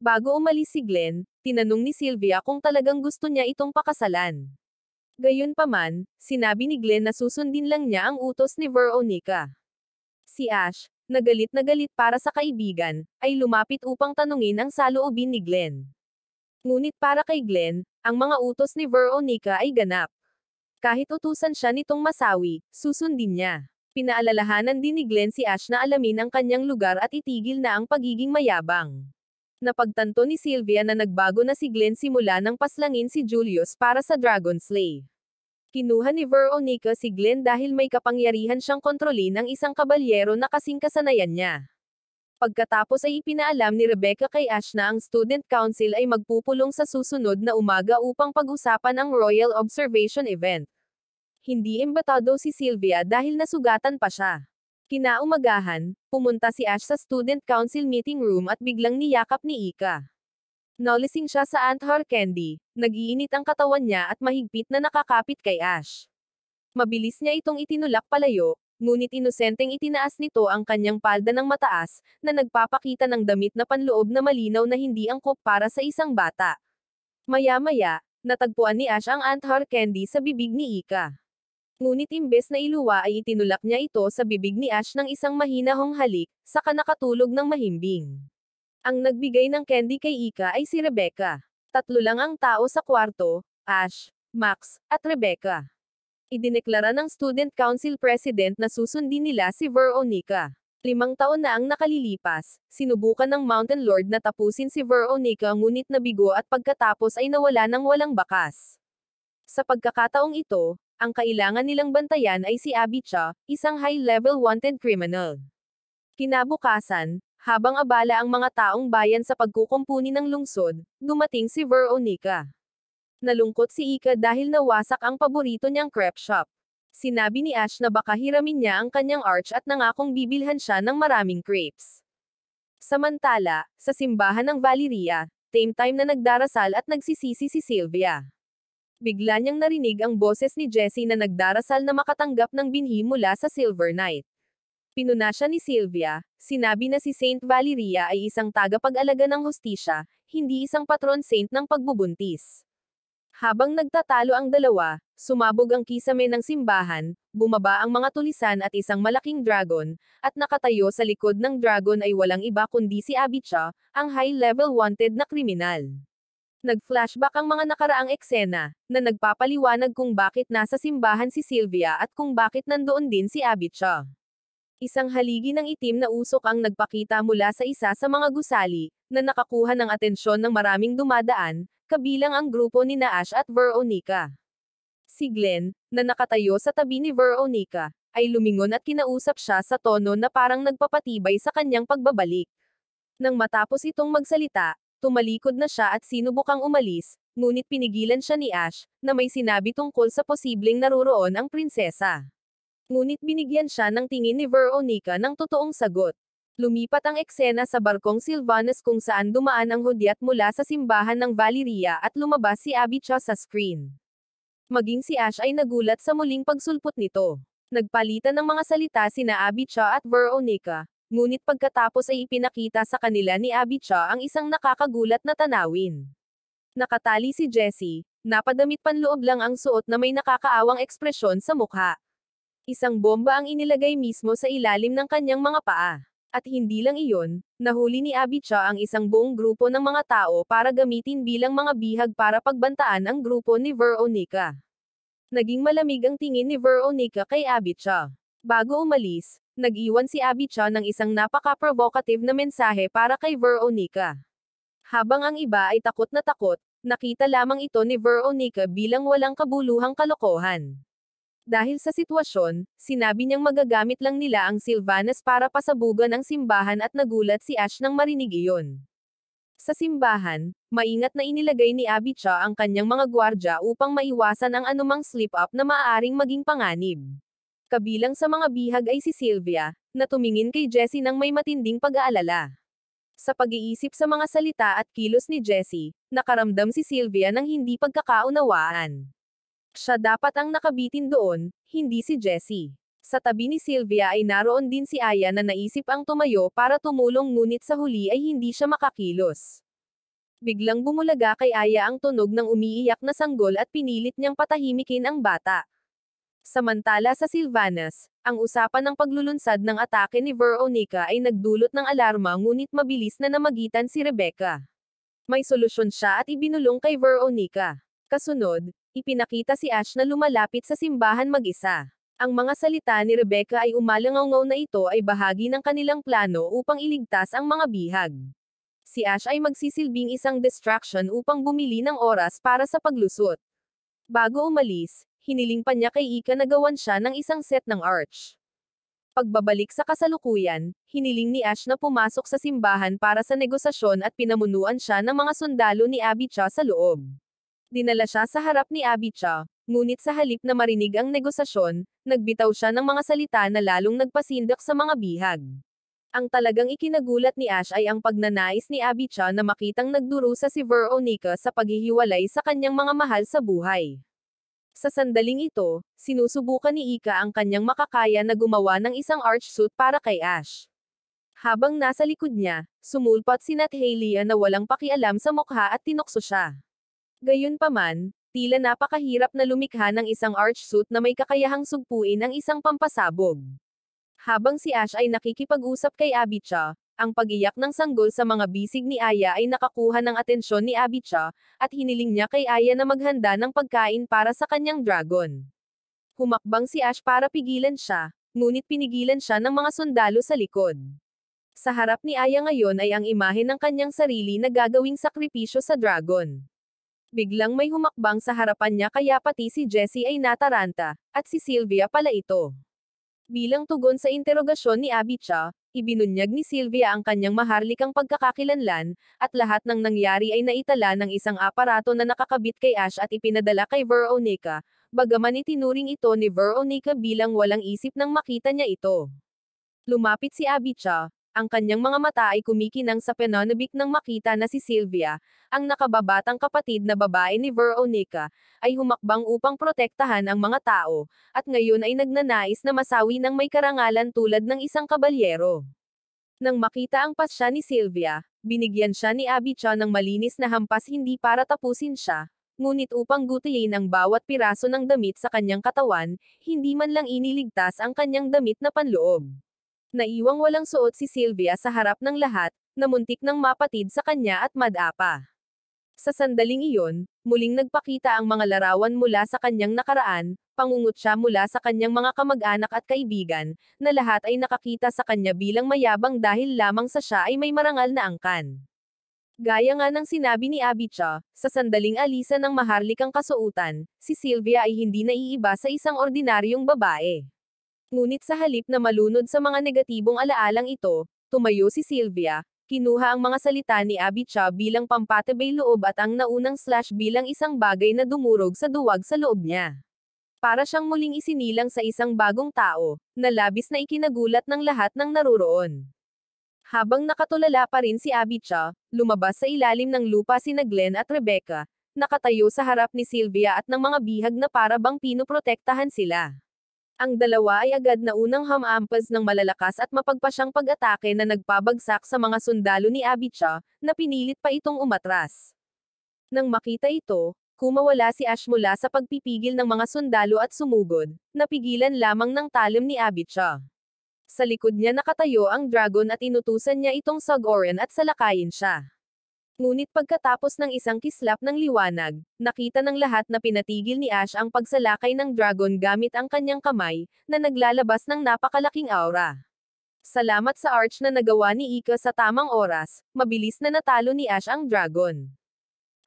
Bago umalis si Glenn, tinanong ni Sylvia kung talagang gusto niya itong pakasalan. Gayunpaman, sinabi ni Glenn na susundin lang niya ang utos ni Veronica. Si Ash, na galit para sa kaibigan, ay lumapit upang tanungin ang saloobin ni Glenn. Ngunit para kay Glenn, ang mga utos ni Veronica ay ganap. Kahit utusan siya nitong masawi, susundin niya. Pinaalalahanan din ni Glenn si Ash na alamin ang kanyang lugar at itigil na ang pagiging mayabang. Napagtanto ni Sylvia na nagbago na si Glenn simula nang paslangin si Julius para sa Dragon Slay. Kinuha ni Veronica si Glenn dahil may kapangyarihan siyang kontrolin ang isang kabalyero na kasing kasanayan niya. Pagkatapos ay ipinaalam ni Rebecca kay Ash na ang Student Council ay magpupulong sa susunod na umaga upang pag-usapan ang Royal Observation Event. Hindi imbitado si Sylvia dahil nasugatan pa siya. Kinaumagahan, pumunta si Ash sa student council meeting room at biglang niyakap ni Ika. Nalasing siya sa Anthor candy, nag-iinit ang katawan niya at mahigpit na nakakapit kay Ash. Mabilis niya itong itinulak palayo, ngunit inosenteng itinaas nito ang kanyang palda ng mataas, na nagpapakita ng damit na panloob na malinaw na hindi angkop para sa isang bata. Maya-maya, natagpuan ni Ash ang Anthor candy sa bibig ni Ika. Ngunit imbes na iluwa ay itinulak niya ito sa bibig ni Ash ng isang mahinahong halik, saka nakatulog ng mahimbing. Ang nagbigay ng candy kay Ika ay si Rebecca. Tatlo lang ang tao sa kwarto, Ash, Max, at Rebecca. Idineklara ng Student Council President na susundin nila si Veronica. 5 taon na ang nakalilipas, sinubukan ng Mountain Lord na tapusin si Veronica ngunit nabigo at pagkatapos ay nawala ng walang bakas. Sa pagkakataong ito, ang kailangan nilang bantayan ay si Abicha, isang high-level wanted criminal. Kinabukasan, habang abala ang mga taong bayan sa pagkukumpuni ng lungsod, dumating si Veronica. Nalungkot si Ika dahil nawasak ang paborito niyang crepe shop. Sinabi ni Ash na baka hiramin niya ang kanyang arch at nangakong bibilhan siya ng maraming crepes. Samantala, sa simbahan ng Valeria, same time na nagdarasal at nagsisisi si Sylvia. Bigla niyang narinig ang boses ni Jessie na nagdarasal na makatanggap ng binhi mula sa Silver Knight. Pinuna siya ni Sylvia, sinabi na si Saint Valeria ay isang tagapag-alaga ng hustisya, hindi isang patron saint ng pagbubuntis. Habang nagtatalo ang dalawa, sumabog ang kisame ng simbahan, bumaba ang mga tulisan at isang malaking dragon, at nakatayo sa likod ng dragon ay walang iba kundi si Abicha, ang high-level wanted na kriminal. Nag-flashback ang mga nakaraang eksena, na nagpapaliwanag kung bakit nasa simbahan si Sylvia at kung bakit nandoon din si Abicha. Isang haligi ng itim na usok ang nagpakita mula sa isa sa mga gusali, na nakakuha ng atensyon ng maraming dumadaan, kabilang ang grupo ni Ash at Veronica. Si Glenn, na nakatayo sa tabi ni Veronica, ay lumingon at kinausap siya sa tono na parang nagpapatibay sa kanyang pagbabalik. Nang matapos itong magsalita, tumalikod na siya at sinubukang umalis, ngunit pinigilan siya ni Ash, na may sinabi tungkol sa posibleng naroroon ang prinsesa. Ngunit binigyan siya ng tingin ni Veronica ng totoong sagot. Lumipat ang eksena sa barkong Sylvanus kung saan dumaan ang hudyat mula sa simbahan ng Valeria at lumabas si Abicha sa screen. Maging si Ash ay nagulat sa muling pagsulpot nito. Nagpalitan ng mga salita sina Abicha at Veronica, ngunit pagkatapos ay ipinakita sa kanila ni Abicha ang isang nakakagulat na tanawin. Nakatali si Jessie, napadamit panloob lang ang suot na may nakakaawang ekspresyon sa mukha. Isang bomba ang inilagay mismo sa ilalim ng kanyang mga paa. At hindi lang iyon, nahuli ni Abicha ang isang buong grupo ng mga tao para gamitin bilang mga bihag para pagbantaan ang grupo ni Veronica. Naging malamig ang tingin ni Veronica kay Abicha. Bago umalis, nag-iwan si Abicha ng isang napaka-provocative na mensahe para kay Veronica. Habang ang iba ay takot, nakita lamang ito ni Veronica bilang walang kabuluhang kalokohan. Dahil sa sitwasyon, sinabi niyang magagamit lang nila ang Sylvanus para pasabugan ang simbahan at nagulat si Ash nang marinig iyon. Sa simbahan, maingat na inilagay ni Abicha ang kanyang mga gwardya upang maiwasan ang anumang slip-up na maaaring maging panganib. Kabilang sa mga bihag ay si Sylvia, na tumingin kay Jessie nang may matinding pag-aalala. Sa pag-iisip sa mga salita at kilos ni Jessie, nakaramdam si Sylvia ng hindi pagkakaunawaan. Siya dapat ang nakabitin doon, hindi si Jessie. Sa tabi ni Sylvia ay naroon din si Aya na naisip ang tumayo para tumulong ngunit sa huli ay hindi siya makakilos. Biglang bumulaga kay Aya ang tunog ng umiiyak na sanggol at pinilit niyang patahimikin ang bata. Samantala sa Sylvanus, ang usapan ng paglulunsad ng atake ni Veronica ay nagdulot ng alarma ngunit mabilis na namagitan si Rebecca. May solusyon siya at ibinulong kay Veronica. Kasunod, ipinakita si Ash na lumalapit sa simbahan mag-isa. Ang mga salita ni Rebecca ay umalangaw na ito ay bahagi ng kanilang plano upang iligtas ang mga bihag. Si Ash ay magsisilbing isang distraction upang bumili ng oras para sa paglusot. Bago umalis, hiniling pa niya kay Ika na gawan siya ng isang set ng arch. Pagbabalik sa kasalukuyan, hiniling ni Ash na pumasok sa simbahan para sa negosasyon at pinamunuan siya ng mga sundalo ni Abicha sa loob. Dinala siya sa harap ni Abicha, Ngunit sa halip na marinig ang negosasyon, nagbitaw siya ng mga salita na lalong nagpasindak sa mga bihag. Ang talagang ikinagulat ni Ash ay ang pagnanais ni Abby na makitang nagdurusa si Veronica sa paghihiwalay sa kanyang mga mahal sa buhay. Sa sandaling ito, sinusubukan ni Ika ang kanyang makakaya na gumawa ng isang arch suit para kay Ash. Habang nasa likod niya, sumulpot si Nat Halia na walang pakialam sa mukha at tinukso siya. Gayunpaman, tila napakahirap na lumikha ng isang arch suit na may kakayahang sugpuin ang isang pampasabog. Habang si Ash ay nakikipag-usap kay Abby, ang pag-iyak ng sanggol sa mga bisig ni Aya ay nakakuha ng atensyon ni Abby, at hiniling niya kay Aya na maghanda ng pagkain para sa kanyang dragon. Humakbang si Ash para pigilan siya, ngunit pinigilan siya ng mga sundalo sa likod. Sa harap ni Aya ngayon ay ang imahe ng kanyang sarili na gagawing sakripisyo sa dragon. Biglang may humakbang sa harapan niya kaya pati si Jessie ay nataranta, at si Sylvia pala ito. Bilang tugon sa interogasyon ni Abby, ibinunyag ni Sylvia ang kanyang maharlikang pagkakakilanlan, at lahat ng nangyari ay naitala ng isang aparato na nakakabit kay Ash at ipinadala kay Veronica, bagaman itinuring ito ni Veronica bilang walang isip nang makita niya ito. Lumapit si Abby, ang kanyang mga mata ay kumikinang sa pananabik nang makita na si Sylvia, ang nakababatang kapatid na babae ni Veronica, ay humakbang upang protektahan ang mga tao, at ngayon ay nagnanais na masawi ng may karangalan tulad ng isang kabalyero. Nang makita ang pasya ni Sylvia, binigyan siya ni Abby ng malinis na hampas hindi para tapusin siya, ngunit upang gutiyin ang bawat piraso ng damit sa kanyang katawan, hindi man lang iniligtas ang kanyang damit na panloob. Naiwang walang suot si Sylvia sa harap ng lahat, na muntik nang mapatid sa kanya at madapa. Sa sandaling iyon, muling nagpakita ang mga larawan mula sa kanyang nakaraan, pangungot siya mula sa kanyang mga kamag-anak at kaibigan, na lahat ay nakakita sa kanya bilang mayabang dahil lamang sa siya ay may marangal na angkan. Gaya nga ng sinabi ni Abby, sa sandaling alisan ng maharlikang kasuutan, si Sylvia ay hindi naiiba sa isang ordinaryong babae. Ngunit sa halip na malunod sa mga negatibong alaalang ito, tumayo si Sylvia, kinuha ang mga salita ni Abby bilang pampatibay loob at ang naunang slash bilang isang bagay na dumurog sa duwag sa loob niya. Para siyang muling isinilang sa isang bagong tao, na labis na ikinagulat ng lahat ng naruroon. Habang nakatulala pa rin si Abby, lumabas sa ilalim ng lupa sina Glenn at Rebecca, nakatayo sa harap ni Sylvia at ng mga bihag na para bang pinoprotektahan sila. Ang dalawa ay agad na unang hamampas ng malalakas at mapagpasyang pag-atake na nagpabagsak sa mga sundalo ni Abby, na pinilit pa itong umatras. Nang makita ito, kumawala si Ash mula sa pagpipigil ng mga sundalo at sumugod, napigilan lamang ng talim ni Abby. Sa likod niya nakatayo ang dragon at inutusan niya itong sagorin at salakayin siya. Ngunit pagkatapos ng isang kislap ng liwanag, nakita ng lahat na pinatigil ni Ash ang pagsalakay ng dragon gamit ang kanyang kamay, na naglalabas ng napakalaking aura. Salamat sa arch na nagawa ni Ika sa tamang oras, mabilis na natalo ni Ash ang dragon.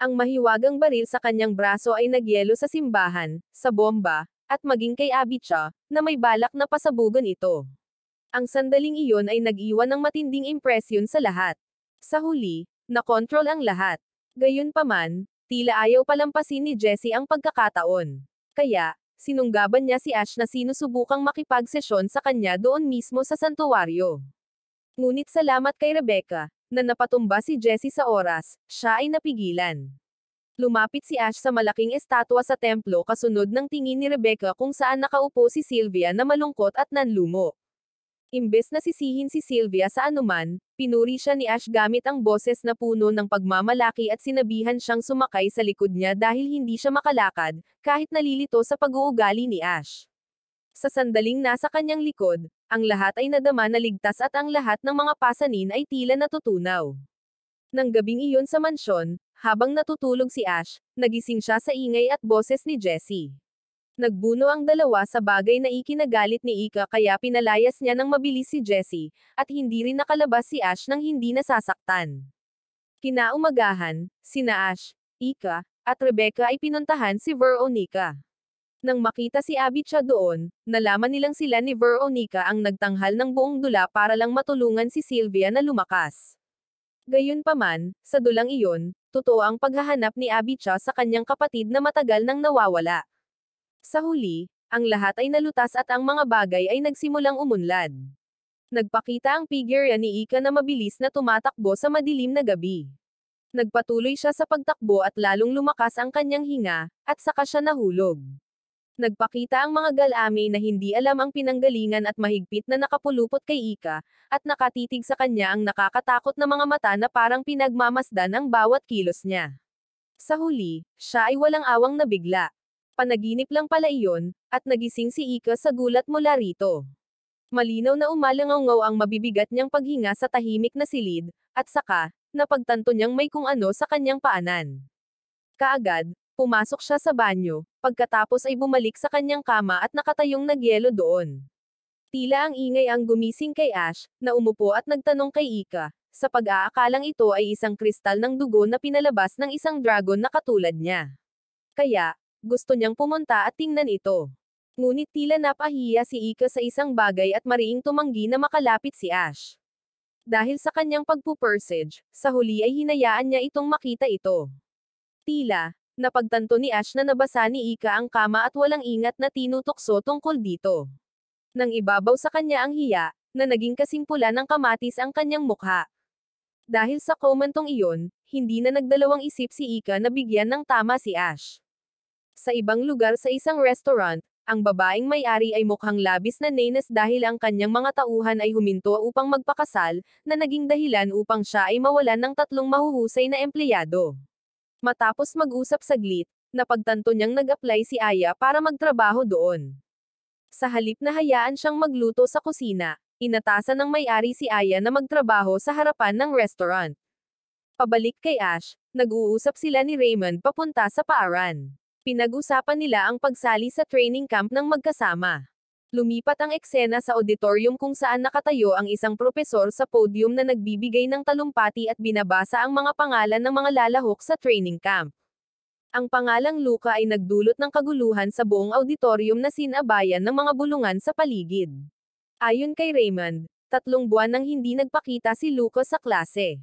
Ang mahiwagang baril sa kanyang braso ay nagyelo sa simbahan, sa bomba, at maging kay Abby, na may balak na pasabugan ito. Ang sandaling iyon ay nag-iwan ng matinding impresyon sa lahat. Sa huli, nakontrol ang lahat. Gayunpaman, tila ayaw palampasin ni Jessie ang pagkakataon. Kaya, sinunggaban niya si Ash na sinusubukang makipagsesyon sa kanya doon mismo sa santuwaryo. Ngunit salamat kay Rebecca, na napatumba si Jessie sa oras, siya ay napigilan. Lumapit si Ash sa malaking estatwa sa templo kasunod ng tingin ni Rebecca kung saan nakaupo si Sylvia na malungkot at nanlumo. Imbes na sisihin si Sylvia sa anuman, pinuri siya ni Ash gamit ang boses na puno ng pagmamalaki at sinabihan siyang sumakay sa likod niya dahil hindi siya makalakad, kahit nalilito sa pag-uugali ni Ash. Sa sandaling nasa kanyang likod, ang lahat ay nadama na ligtas at ang lahat ng mga pasanin ay tila natutunaw. Nang gabing iyon sa mansyon, habang natutulog si Ash, nagising siya sa ingay at boses ni Jessie. Nagbuno ang dalawa sa bagay na ikinagalit ni Ika kaya pinalayas niya ng mabilis si Jessie, at hindi rin nakalabas si Ash nang hindi nasasaktan. Kinaumagahan, sina Ash, Ika, at Rebecca ay pinuntahan si Veronica. Nang makita si Abby doon, nalaman nilang sila ni Veronica ang nagtanghal ng buong dula para lang matulungan si Sylvia na lumakas. Gayunpaman, sa dulang iyon, totoo ang paghahanap ni Abby sa kanyang kapatid na matagal nang nawawala. Sa huli, ang lahat ay nalutas at ang mga bagay ay nagsimulang umunlad. Nagpakita ang figure ni Ika na mabilis na tumatakbo sa madilim na gabi. Nagpatuloy siya sa pagtakbo at lalong lumakas ang kanyang hinga, at saka siya nahulog. Nagpakita ang mga galami na hindi alam ang pinanggalingan at mahigpit na nakapulupot kay Ika, at nakatitig sa kanya ang nakakatakot na mga mata na parang pinagmamasdan ang bawat kilos niya. Sa huli, siya ay walang awang nabigla. Panaginip lang pala iyon, at nagising si Ika sa gulat mula rito. Malinaw na umalangaw ang mabibigat niyang paghinga sa tahimik na silid, at saka, napagtanto niyang may kung ano sa kanyang paanan. Kaagad, pumasok siya sa banyo, pagkatapos ay bumalik sa kanyang kama at nakatayong nagyelo doon. Tila ang ingay ang gumising kay Ash, na umupo at nagtanong kay Ika, sa pag-aakalang ito ay isang kristal ng dugo na pinalabas ng isang dragon na katulad niya. Kaya, gusto niyang pumunta at tingnan ito. Ngunit tila napahiya si Ika sa isang bagay at mariing tumanggi na makalapit si Ash. Dahil sa kanyang pagpupursige, sa huli ay hinayaan niya itong makita ito. Tila, napagtanto ni Ash na nabasa ni Ika ang kama at walang ingat na tinutokso tungkol dito. Nang ibabaw sa kanya ang hiya, na naging kasing pula ng kamatis ang kanyang mukha. Dahil sa komentong iyon, hindi na nagdalawang isip si Ika na bigyan ng tama si Ash. Sa ibang lugar sa isang restaurant, ang babaeng may-ari ay mukhang labis na nainis dahil ang kanyang mga tauhan ay huminto upang magpakasal, na naging dahilan upang siya ay mawalan ng 3 mahuhusay na empleyado. Matapos mag-usap saglit, napagtanto niyang nag-apply si Aya para magtrabaho doon. Sa halip na hayaan siyang magluto sa kusina, inatasan ng may-ari si Aya na magtrabaho sa harapan ng restaurant. Pabalik kay Ash, nag-uusap sila ni Raymond papunta sa paaran. Pinag-usapan nila ang pagsali sa training camp ng magkasama. Lumipat ang eksena sa auditorium kung saan nakatayo ang isang propesor sa podium na nagbibigay ng talumpati at binabasa ang mga pangalan ng mga lalahok sa training camp. Ang pangalang Luca ay nagdulot ng kaguluhan sa buong auditorium na sinabayan ng mga bulungan sa paligid. Ayon kay Raymond, 3 buwan nang hindi nagpakita si Luca sa klase.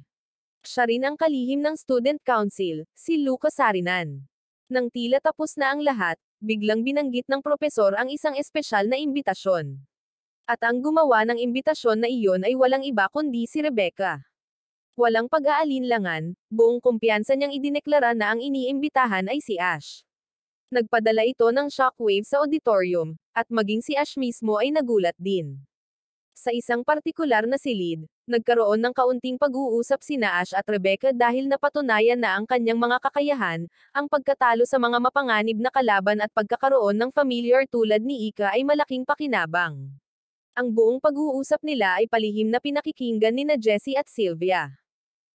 Siya rin ang kalihim ng student council, si Luca Sarinan. Nang tila tapos na ang lahat, biglang binanggit ng propesor ang isang espesyal na imbitasyon. At ang gumawa ng imbitasyon na iyon ay walang iba kundi si Rebecca. Walang pag-aalinlangan, buong kumpiyansa niyang idineklara na ang iniimbitahan ay si Ash. Nagpadala ito ng shockwave sa auditorium, at maging si Ash mismo ay nagulat din. Sa isang partikular na silid, nagkaroon ng kaunting pag-uusap sina Ash at Rebecca dahil napatunayan na ang kanyang mga kakayahan, ang pagkatalo sa mga mapanganib na kalaban at pagkakaroon ng familiar tulad ni Ika ay malaking pakinabang. Ang buong pag-uusap nila ay palihim na pinakikinggan ni na Jessie at Sylvia.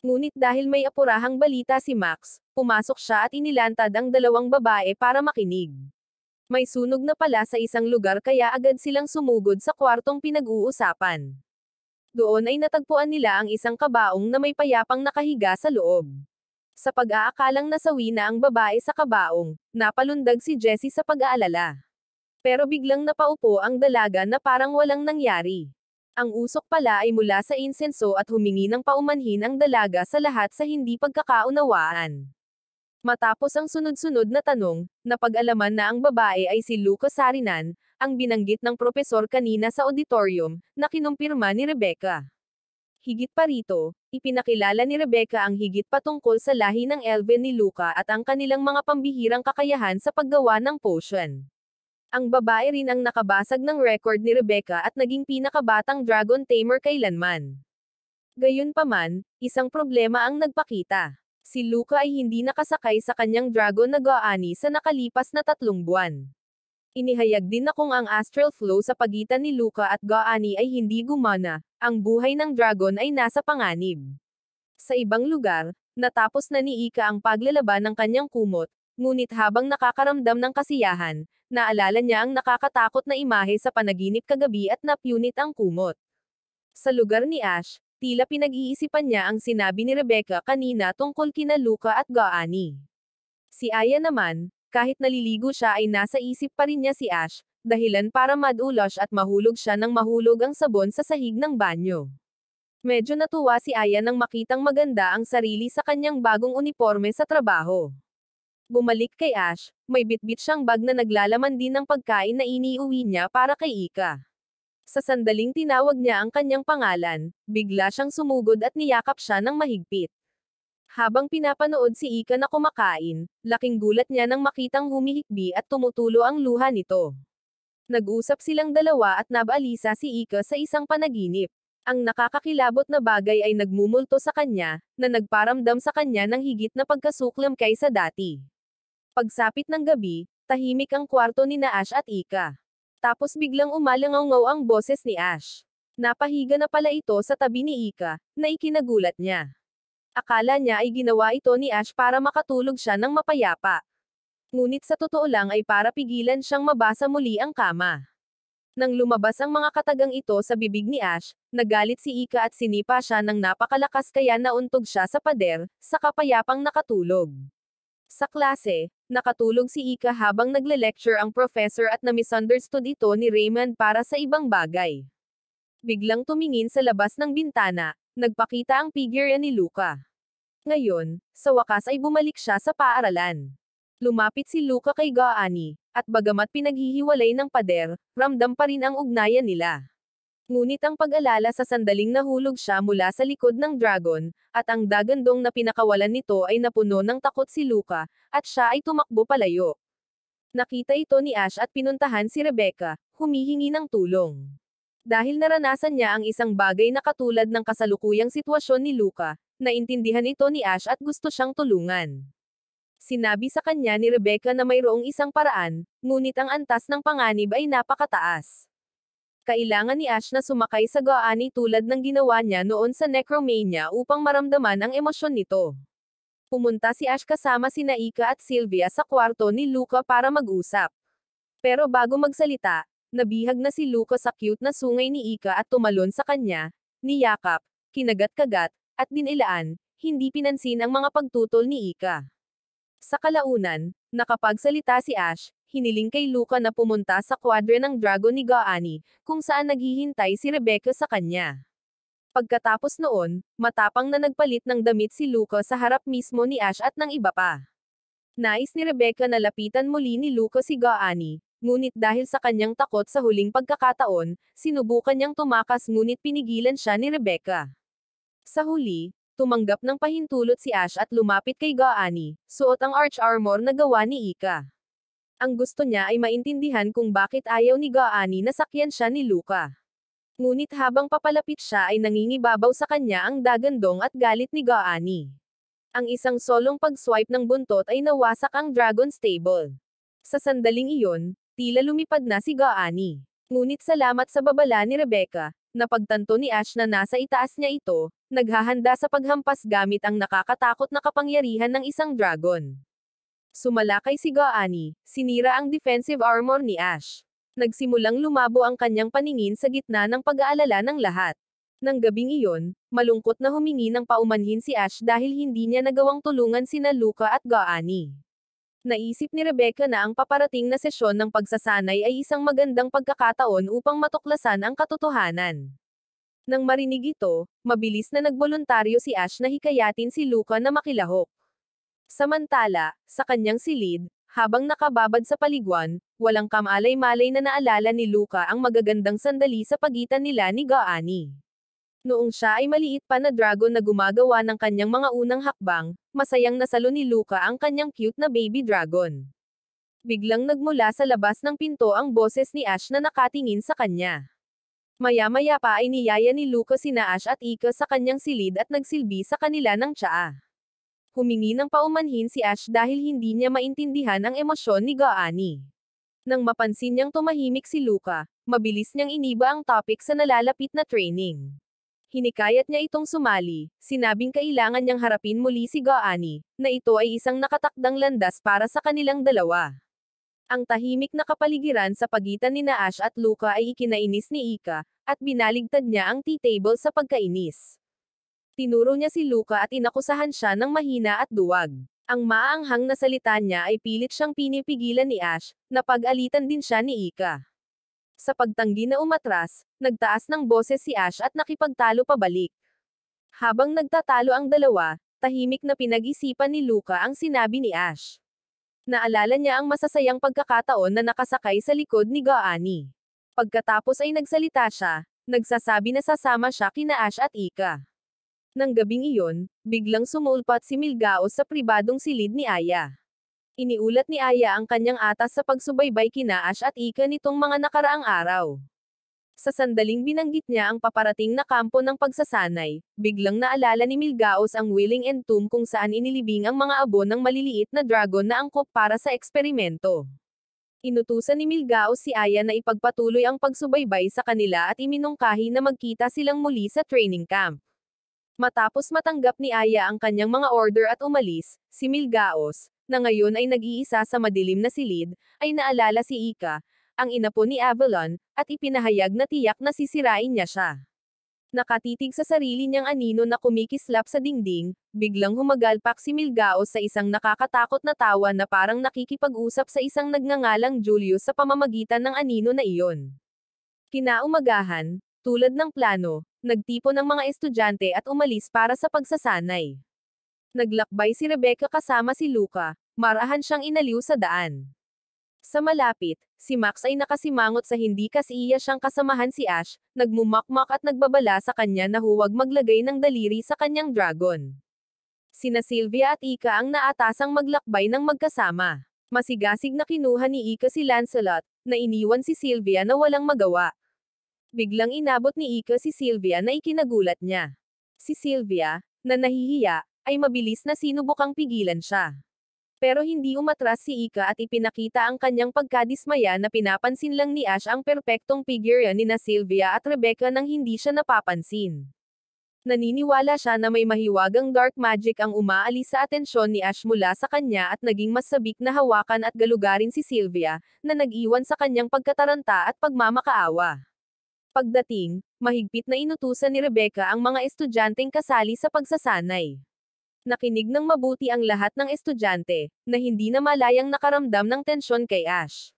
Ngunit dahil may apurahang balita si Max, pumasok siya at inilantad ang 2 babae para makinig. May sunog na pala sa isang lugar kaya agad silang sumugod sa kwartong pinag-uusapan. Doon ay natagpuan nila ang isang kabaong na may payapang nakahiga sa loob. Sa pag-aakalang nasawi na ang babae sa kabaong, napalundag si Jessie sa pag-aalala. Pero biglang napaupo ang dalaga na parang walang nangyari. Ang usok pala ay mula sa insenso at humingi ng paumanhin ang dalaga sa lahat sa hindi pagkakaunawaan. Matapos ang sunod-sunod na tanong, napag-alaman na ang babae ay si Luca Sarinan, ang binanggit ng propesor kanina sa auditorium, na kinumpirma ni Rebecca. Higit pa rito, ipinakilala ni Rebecca ang higit patungkol sa lahi ng Elven ni Luca at ang kanilang mga pambihirang kakayahan sa paggawa ng potion. Ang babae rin ang nakabasag ng record ni Rebecca at naging pinakabatang dragon tamer kailanman. Gayunpaman, isang problema ang nagpakita. Si Luca ay hindi nakasakay sa kanyang dragon na Goani sa nakalipas na 3 buwan. Inihayag din na kung ang astral flow sa pagitan ni Luca at Goani ay hindi gumana, ang buhay ng dragon ay nasa panganib. Sa ibang lugar, natapos na ni Ika ang paglalaban ng kanyang kumot, ngunit habang nakakaramdam ng kasiyahan, naalala niya ang nakakatakot na imahe sa panaginip kagabi at napunit ang kumot. Sa lugar ni Ash, tila pinag-iisipan niya ang sinabi ni Rebecca kanina tungkol kina Luca at Goani. Si Aya naman, kahit naliligo siya ay nasa isip pa rin niya si Ash, dahilan para madulas at mahulog siya ng mahulog ang sabon sa sahig ng banyo. Medyo natuwa si Aya nang makitang maganda ang sarili sa kanyang bagong uniforme sa trabaho. Bumalik kay Ash, may bitbit siyang bag na naglalaman din ng pagkain na iniuwi niya para kay Ika. Sa sandaling tinawag niya ang kanyang pangalan, bigla siyang sumugod at niyakap siya ng mahigpit. Habang pinapanood si Ika na kumakain, laking gulat niya nang makitang humihikbi at tumutulo ang luha nito. Nag-usap silang dalawa at nabalisa si Ika sa isang panaginip. Ang nakakakilabot na bagay ay nagmumulto sa kanya, na nagparamdam sa kanya ng higit na pagkasuklam kaysa dati. Pagsapit ng gabi, tahimik ang kwarto ni na Ash at Ika. Tapos biglang umalangaw ang boses ni Ash. Napahiga na pala ito sa tabi ni Ika, na ikinagulat niya. Akala niya ay ginawa ito ni Ash para makatulog siya ng mapayapa. Ngunit sa totoo lang ay para pigilan siyang mabasa muli ang kama. Nang lumabas ang mga katagang ito sa bibig ni Ash, nagalit si Ika at sinipa siya ng napakalakas kaya nauntog siya sa pader, sa kapayapang nakatulog. Sa klase, nakatulog si Ika habang nagle-lecture ang professor at na-misunderstood ito ni Raymond para sa ibang bagay. Biglang tumingin sa labas ng bintana, nagpakita ang figure ni Luca. Ngayon, sa wakas ay bumalik siya sa paaralan. Lumapit si Luca kay Gaani, at bagamat pinaghihiwalay ng pader, ramdam pa rin ang ugnayan nila. Ngunit ang pag-alala sa sandaling nahulog siya mula sa likod ng dragon, at ang dagandong na pinakawalan nito ay napuno ng takot si Luca, at siya ay tumakbo palayo. Nakita ito ni Ash at pinuntahan si Rebecca, humihingi ng tulong. Dahil naranasan niya ang isang bagay na katulad ng kasalukuyang sitwasyon ni Luca, naintindihan ito ni Ash at gusto siyang tulungan. Sinabi sa kanya ni Rebecca na mayroong isang paraan, ngunit ang antas ng panganib ay napakataas. Kailangan ni Ash na sumakay sa Gaani tulad ng ginawa niya noon sa Necromania upang maramdaman ang emosyon nito. Pumunta si Ash kasama sina Ika at Sylvia sa kwarto ni Luca para mag-usap. Pero bago magsalita, nabihag na si Luca sa cute na sungay ni Ika at tumalon sa kanya, niyakap, kinagat-kagat, at dinilaan, hindi pinansin ang mga pagtutol ni Ika. Sa kalaunan, nakapagsalita si Ash, hiniling kay Luca na pumunta sa kwadre ng dragon ni Gaani, kung saan naghihintay si Rebecca sa kanya. Pagkatapos noon, matapang na nagpalit ng damit si Luca sa harap mismo ni Ash at ng iba pa. Nais ni Rebecca na lapitan muli ni Luca si Gaani, ngunit dahil sa kanyang takot sa huling pagkakataon, sinubukan niyang tumakas ngunit pinigilan siya ni Rebecca. Sa huli, tumanggap ng pahintulot si Ash at lumapit kay Gaani, suot ang arch armor na gawa ni Ika. Ang gusto niya ay maintindihan kung bakit ayaw ni Gaani na sakyan siya ni Luca. Ngunit habang papalapit siya ay nangingibabaw sa kanya ang dagandong at galit ni Gaani. Ang isang solong pag-swipe ng buntot ay nawasak ang dragon stable. Sa sandaling iyon, tila lumipad na si Gaani. Ngunit salamat sa babala ni Rebecca, napagtanto ni Ash na nasa itaas niya ito, naghahanda sa paghampas gamit ang nakakatakot na kapangyarihan ng isang dragon. Sumalakay si Gaani, sinira ang defensive armor ni Ash. Nagsimulang lumabo ang kanyang paningin sa gitna ng pag-aalala ng lahat. Nang gabing iyon, malungkot na humingi ng paumanhin si Ash dahil hindi niya nagawang tulungan sina Luca at Gaani. Naisip ni Rebecca na ang paparating na sesyon ng pagsasanay ay isang magandang pagkakataon upang matuklasan ang katotohanan. Nang marinig ito, mabilis na nagboluntaryo si Ash na hikayatin si Luca na makilahok. Samantala, sa kanyang silid, habang nakababad sa paliguan, walang kamalay-malay na naalala ni Luca ang magagandang sandali sa pagitan nila ni Gaani. Noong siya ay maliit pa na dragon na gumagawa ng kanyang mga unang hakbang, masayang nasalo ni Luca ang kanyang cute na baby dragon. Biglang nagmula sa labas ng pinto ang boses ni Ash na nakatingin sa kanya. Maya-maya pa ay niyaya ni Luca sina Ash at Ika sa kanyang silid at nagsilbi sa kanila ng tsaa. Humingi ng paumanhin si Ash dahil hindi niya maintindihan ang emosyon ni Gaani. Nang mapansin niyang tumahimik si Luca, mabilis niyang iniba ang topic sa nalalapit na training. Hinikayat niya itong sumali, sinabing kailangan niyang harapin muli si Gaani, na ito ay isang nakatakdang landas para sa kanilang dalawa. Ang tahimik na kapaligiran sa pagitan ni Ash at Luca ay ikinainis ni Ika, at binaligtad niya ang tea table sa pagkainis. Tinuro niya si Luca at inakusahan siya ng mahina at duwag. Ang maaanghang na salita niya ay pilit siyang pinipigilan ni Ash, napag-alitan din siya ni Ika. Sa pagtanggi na umatras, nagtaas ng boses si Ash at nakipagtalo pabalik. Habang nagtatalo ang dalawa, tahimik na pinag-isipan ni Luca ang sinabi ni Ash. Naalala niya ang masasayang pagkakataon na nakasakay sa likod ni Goani. Pagkatapos ay nagsalita siya, nagsasabi na sasama siya kina Ash at Ika. Nang gabing iyon, biglang sumulpat si Milgaos sa pribadong silid ni Aya. Iniulat ni Aya ang kanyang atas sa pagsubaybay kina Ash at Ika nitong mga nakaraang araw. Sa sandaling binanggit niya ang paparating na kampo ng pagsasanay, biglang naalala ni Milgaos ang Willing and Tomb kung saan inilibing ang mga abo ng maliliit na dragon na angkop para sa eksperimento. Inutusan ni Milgaos si Aya na ipagpatuloy ang pagsubaybay sa kanila at iminungkahi na magkita silang muli sa training camp. Matapos matanggap ni Aya ang kanyang mga order at umalis, si Milgaos, na ngayon ay nag-iisa sa madilim na silid, ay naalala si Ika, ang ina po ni Avalon, at ipinahayag na tiyak na sisirain niya siya. Nakatitig sa sarili niyang anino na kumikislap sa dingding, biglang humagalpak si Milgaos sa isang nakakatakot na tawa na parang nakikipag-usap sa isang nagngangalang Julius sa pamamagitan ng anino na iyon. Kinaumagahan, tulad ng plano, nagtipon ng mga estudyante at umalis para sa pagsasanay. Naglakbay si Rebecca kasama si Luca, marahan siyang inaliw sa daan. Sa malapit, si Max ay nakasimangot sa hindi kasiya siyang kasamahan si Ash, nagmumakmak at nagbabala sa kanya na huwag maglagay ng daliri sa kanyang dragon. Sina Sylvia at Ika ang naatasang maglakbay ng magkasama. Masigasig na kinuha ni Ika si Lancelot, na iniwan si Sylvia na walang magawa. Biglang inabot ni Ika si Sylvia na ikinagulat niya. Si Sylvia, na nahihiya, ay mabilis na sinubukang pigilan siya. Pero hindi umatras si Ika at ipinakita ang kanyang pagkadismaya na pinapansin lang ni Ash ang perpektong figure nina Sylvia at Rebecca nang hindi siya napapansin. Naniniwala siya na may mahiwagang dark magic ang umaalis sa atensyon ni Ash mula sa kanya at naging mas sabik na hawakan at galugarin si Sylvia, na nag-iwan sa kanyang pagkataranta at pagmamakaawa. Pagdating, mahigpit na inutusan ni Rebecca ang mga estudyanteng kasali sa pagsasanay. Nakinig ng mabuti ang lahat ng estudyante, na hindi na malayang nakaramdam ng tensyon kay Ash.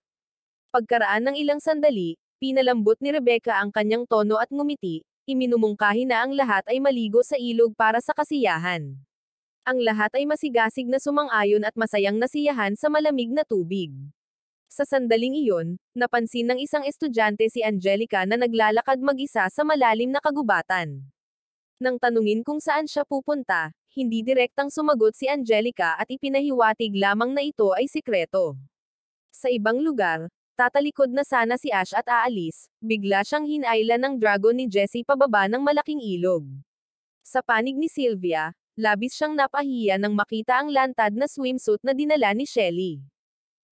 Pagkaraan ng ilang sandali, pinalambot ni Rebecca ang kanyang tono at ngumiti, iminumungkahi na ang lahat ay maligo sa ilog para sa kasiyahan. Ang lahat ay masigasig na sumang-ayon at masayang nasiyahan sa malamig na tubig. Sa sandaling iyon, napansin ng isang estudyante si Angelica na naglalakad mag-isa sa malalim na kagubatan. Nang tanungin kung saan siya pupunta, hindi direktang sumagot si Angelica at ipinahiwatig lamang na ito ay sikreto. Sa ibang lugar, tatalikod na sana si Ash at aalis, bigla siyang hinayla ng dragon ni Jessie pababa ng malaking ilog. Sa panig ni Sylvia, labis siyang napahiya nang makita ang lantad na swimsuit na dinala ni Shelley.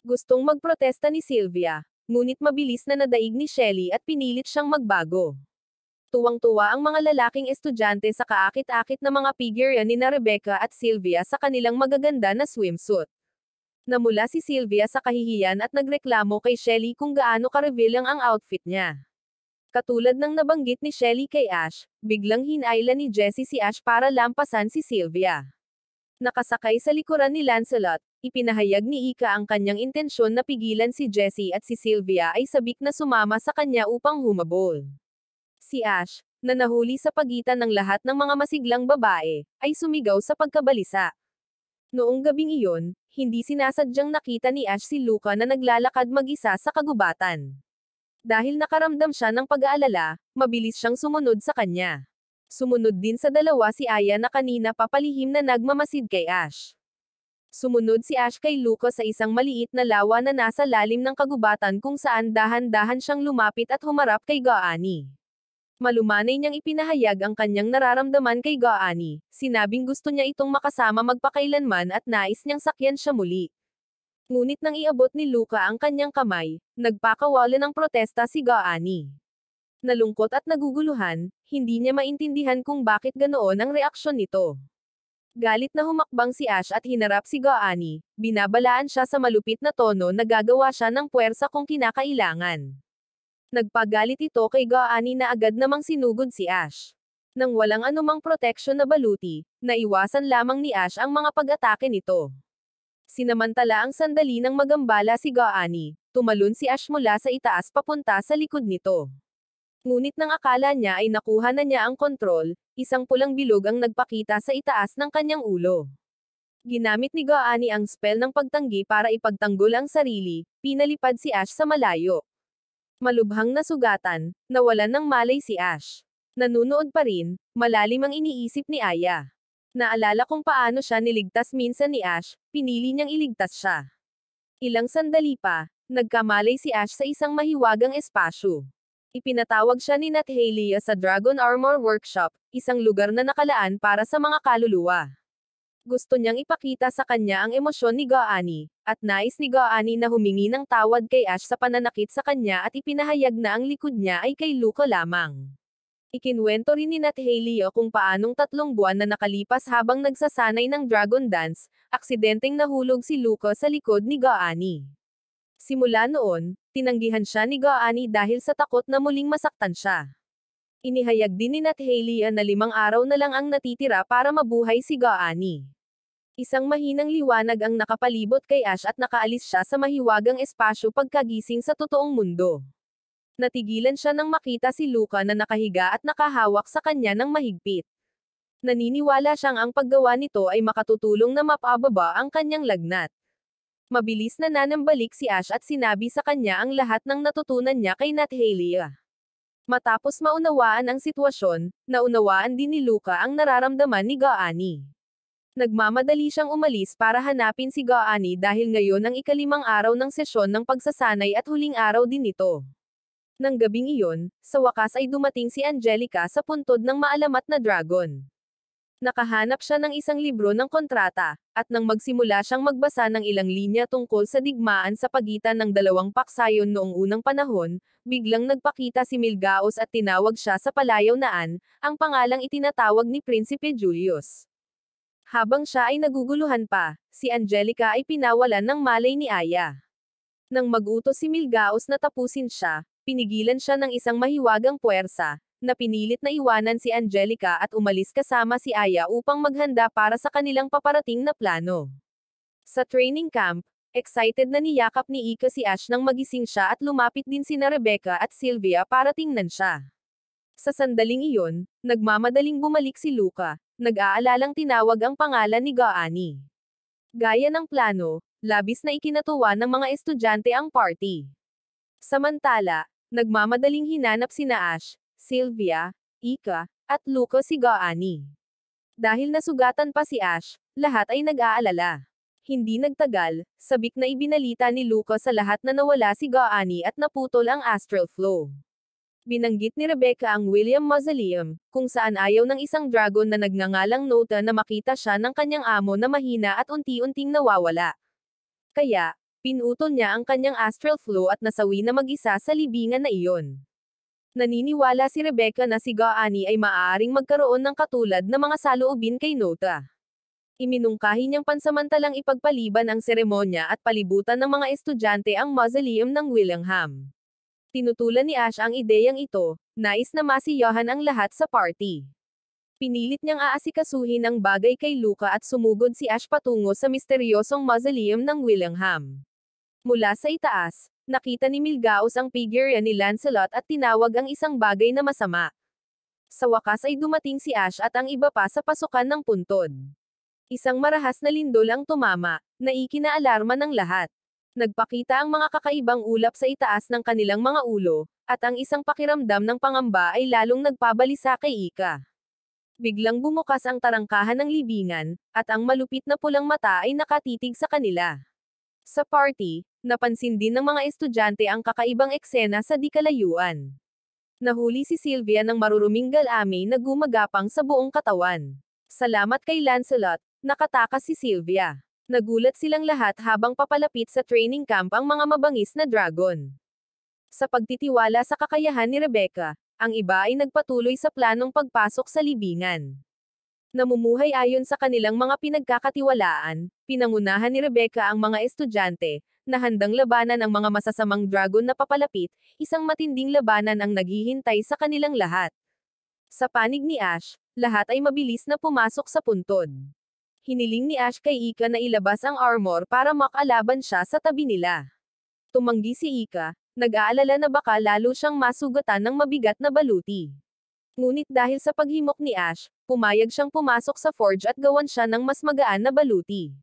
Gustong magprotesta ni Sylvia, ngunit mabilis na nadaig ni Shelley at pinilit siyang magbago. Tuwang-tuwa ang mga lalaking estudyante sa kaakit-akit na mga figure nina Rebecca at Sylvia sa kanilang magaganda na swimsuit. Namula si Sylvia sa kahihiyan at nagreklamo kay Shelley kung gaano ka-revealing ang outfit niya. Katulad ng nabanggit ni Shelley kay Ash, biglang hinayla ni Jessie si Ash para lampasan si Sylvia. Nakasakay sa likuran ni Lancelot, ipinahayag ni Ika ang kanyang intensyon na pigilan si Jessie at si Sylvia ay sabik na sumama sa kanya upang humabol. Si Ash, na nahuli sa pagitan ng lahat ng mga masiglang babae, ay sumigaw sa pagkabalisa. Noong gabing iyon, hindi sinasadyang nakita ni Ash si Luca na naglalakad mag-isa sa kagubatan. Dahil nakaramdam siya ng pag-aalala, mabilis siyang sumunod sa kanya. Sumunod din sa dalawa si Aya na kanina papalihim na nagmamasid kay Ash. Sumunod si Ash kay Luca sa isang maliit na lawa na nasa lalim ng kagubatan kung saan dahan-dahan siyang lumapit at humarap kay Goani. Malumanay niyang ipinahayag ang kanyang nararamdaman kay Goani, sinabing gusto niya itong makasama magpakailanman at nais niyang sakyan siya muli. Ngunit nang iabot ni Luca ang kanyang kamay, nagpakawala ng protesta si Goani. Nalungkot at naguguluhan, hindi niya maintindihan kung bakit ganoon ang reaksyon nito. Galit na humakbang si Ash at hinarap si Goani, binabalaan siya sa malupit na tono na gagawa siya ng puwersa kung kinakailangan. Nagpagalit ito kay Goani na agad namang sinugod si Ash. Nang walang anumang proteksyon na baluti, naiwasan lamang ni Ash ang mga pag-atake nito. Sinamantala ang sandali ng magambala si Goani, tumalon si Ash mula sa itaas papunta sa likod nito. Ngunit nang akala niya ay nakuha na niya ang kontrol, isang pulang bilog ang nagpakita sa itaas ng kanyang ulo. Ginamit ni Goani ang spell ng pagtanggi para ipagtanggol ang sarili, pinalipad si Ash sa malayo. Malubhang nasugatan, nawalan ng malay si Ash. Nanunood pa rin, malalim ang iniisip ni Aya. Naalala kung paano siya niligtas minsan ni Ash, pinili niyang iligtas siya. Ilang sandali pa, nagkamalay si Ash sa isang mahiwagang espasyo. Ipinatawag siya ni Nat Halia sa Dragon Armor Workshop, isang lugar na nakalaan para sa mga kaluluwa. Gusto niyang ipakita sa kanya ang emosyon ni Goani, at nais ni Goani na humingi ng tawad kay Ash sa pananakit sa kanya at ipinahayag na ang likod niya ay kay Luca lamang. Ikinwento rin ni Nat Halia kung paanong 3 buwan na nakalipas habang nagsasanay ng Dragon Dance, aksidenteng nahulog si Luca sa likod ni Goani. Simula noon, tinanggihan siya ni Goani dahil sa takot na muling masaktan siya. Inihayag din ni Nat Halia na 5 araw na lang ang natitira para mabuhay si Goani. Isang mahinang liwanag ang nakapalibot kay Ash at nakaalis siya sa mahiwagang espasyo pagkagising sa totoong mundo. Natigilan siya nang makita si Luca na nakahiga at nakahawak sa kanya ng mahigpit. Naniniwala siyang ang paggawa nito ay makatutulong na mapababa ang kanyang lagnat. Mabilis na nanambalik si Ash at sinabi sa kanya ang lahat ng natutunan niya kay Nat Halia. Matapos maunawaan ang sitwasyon, naunawaan din ni Luca ang nararamdaman ni Goani. Nagmamadali siyang umalis para hanapin si Goani dahil ngayon ang ika-5 araw ng sesyon ng pagsasanay at huling araw din nito. Nang gabing iyon, sa wakas ay dumating si Angelica sa puntod ng maalamat na dragon. Nakahanap siya ng isang libro ng kontrata, at nang magsimula siyang magbasa ng ilang linya tungkol sa digmaan sa pagitan ng 2 paksayon noong unang panahon, biglang nagpakita si Milgaos at tinawag siya sa palayaw na ang pangalang itinatawag ni Prinsipe Julius. Habang siya ay naguguluhan pa, si Angelica ay pinawalan ng malay ni Aya. Nang mag-utos si Milgaos na tapusin siya, pinigilan siya ng isang mahiwagang puwersa, na pinilit na iwanan si Angelica at umalis kasama si Aya upang maghanda para sa kanilang paparating na plano. Sa training camp, excited na niyakap ni Ika si Ash nang magising siya at lumapit din sina Rebecca at Sylvia para tingnan siya. Sa sandaling iyon, nagmamadaling bumalik si Luca, nag-aalalang tinawag ang pangalan ni Goani. Gaya ng plano, labis na ikinatuwa ng mga estudyante ang party. Samantala, nagmamadaling hinanap sina Ash, Sylvia, Ika, at Luca si Goani. Dahil nasugatan pa si Ash, lahat ay nag-aalala. Hindi nagtagal, sabik na ibinalita ni Luca sa lahat na nawala si Goani at naputol ang astral flow. Binanggit ni Rebecca ang William Mausoleum, kung saan ayaw ng isang dragon na nagngangalang Nota na makita siya ng kanyang amo na mahina at unti-unting nawawala. Kaya, pinutol niya ang kanyang astral flow at nasawi na mag-isa sa libingan na iyon. Naniniwala si Rebecca na si Goani ay maaaring magkaroon ng katulad na mga saloobin kay Nota. Iminungkahi niyang pansamantalang ipagpaliban ang seremonya at palibutan ng mga estudyante ang mausoleum ng Willingham. Tinutulan ni Ash ang ideyang ito, nais na masiyahan ang lahat sa party. Pinilit niyang aasikasuhin ang bagay kay Luca at sumugod si Ash patungo sa misteryosong mausoleum ng Willingham. Mula sa itaas, nakita ni Milgaos ang figure ni Lancelot at tinawag ang isang bagay na masama. Sa wakas ay dumating si Ash at ang iba pa sa pasukan ng puntod. Isang marahas na lindol ang tumama, na ikinaalarma ng lahat. Nagpakita ang mga kakaibang ulap sa itaas ng kanilang mga ulo, at ang isang pakiramdam ng pangamba ay lalong nagpabalisa kay Ika. Biglang bumukas ang tarangkahan ng libingan, at ang malupit na pulang mata ay nakatitig sa kanila. Sa party, napansin din ng mga estudyante ang kakaibang eksena sa di kalayuan. Nahuli si Sylvia ng maruruming galami na gumagapang sa buong katawan. Salamat kay Lancelot, nakatakas si Sylvia. Nagulat silang lahat habang papalapit sa training camp ang mga mabangis na dragon. Sa pagtitiwala sa kakayahan ni Rebecca, ang iba ay nagpatuloy sa planong pagpasok sa libingan. Namumuhay ayon sa kanilang mga pinagkakatiwalaan, pinangunahan ni Rebecca ang mga estudyante, na handang labanan ang mga masasamang dragon na papalapit, isang matinding labanan ang naghihintay sa kanilang lahat. Sa panig ni Ash, lahat ay mabilis na pumasok sa puntod. Hiniling ni Ash kay Ika na ilabas ang armor para makalaban siya sa tabi nila. Tumanggi si Ika, nag-aalala na baka lalo siyang masugatan ng mabigat na baluti. Ngunit dahil sa paghimok ni Ash, pumayag siyang pumasok sa forge at gawan siya ng mas magaan na baluti.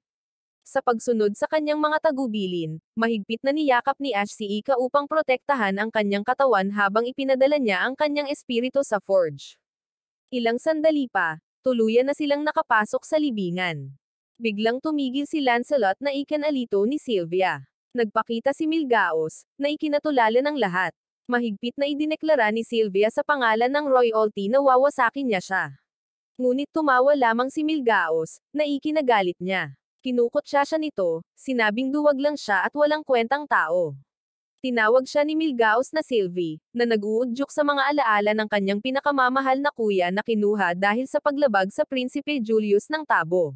Sa pagsunod sa kanyang mga tagubilin, mahigpit na niyakap ni Ash si Ika upang protektahan ang kanyang katawan habang ipinadala niya ang kanyang espiritu sa forge. Ilang sandali pa, tuluyan na silang nakapasok sa libingan. Biglang tumigil si Lancelot na ikinalito ni Sylvia. Nagpakita si Milgaos, na ikinatulala ng lahat. Mahigpit na idineklara ni Sylvia sa pangalan ng royalty na wawasakin niya siya. Ngunit tumawa lamang si Milgaos, na ikinagalit niya. Kinukutya siya nito, sinabing duwag lang siya at walang kwentang tao. Tinawag siya ni Milgaos na Sylvie, na nag-uudyok sa mga alaala ng kanyang pinakamamahal na kuya na kinuha dahil sa paglabag sa Prinsipe Julius ng Tabo.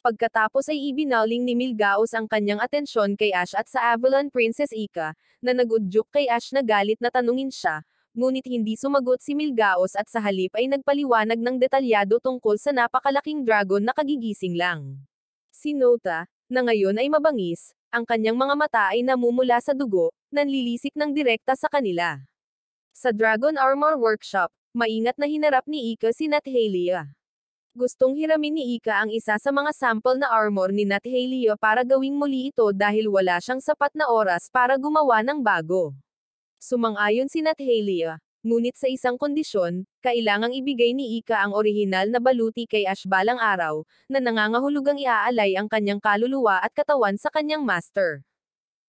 Pagkatapos ay ibinaling ni Milgaos ang kanyang atensyon kay Ash at sa Avalon Princess Ika, na nag-udyok kay Ash na galit na tanungin siya, ngunit hindi sumagot si Milgaos at sa halip ay nagpaliwanag ng detalyado tungkol sa napakalaking dragon na kagigising lang. Si Nota, na ngayon ay mabangis, ang kanyang mga mata ay namumula sa dugo, nanlilisik ng direkta sa kanila. Sa Dragon Armor Workshop, maingat na hinarap ni Ika si Nathalia. Gustong hiramin ni Ika ang isa sa mga sample na armor ni Nathalia para gawing muli ito dahil wala siyang sapat na oras para gumawa ng bago. Sumang-ayon si Nathalia, ngunit sa isang kondisyon, kailangang ibigay ni Ika ang orihinal na baluti kay Ash balang araw, na nangangahulugang iaalay ang kanyang kaluluwa at katawan sa kanyang master.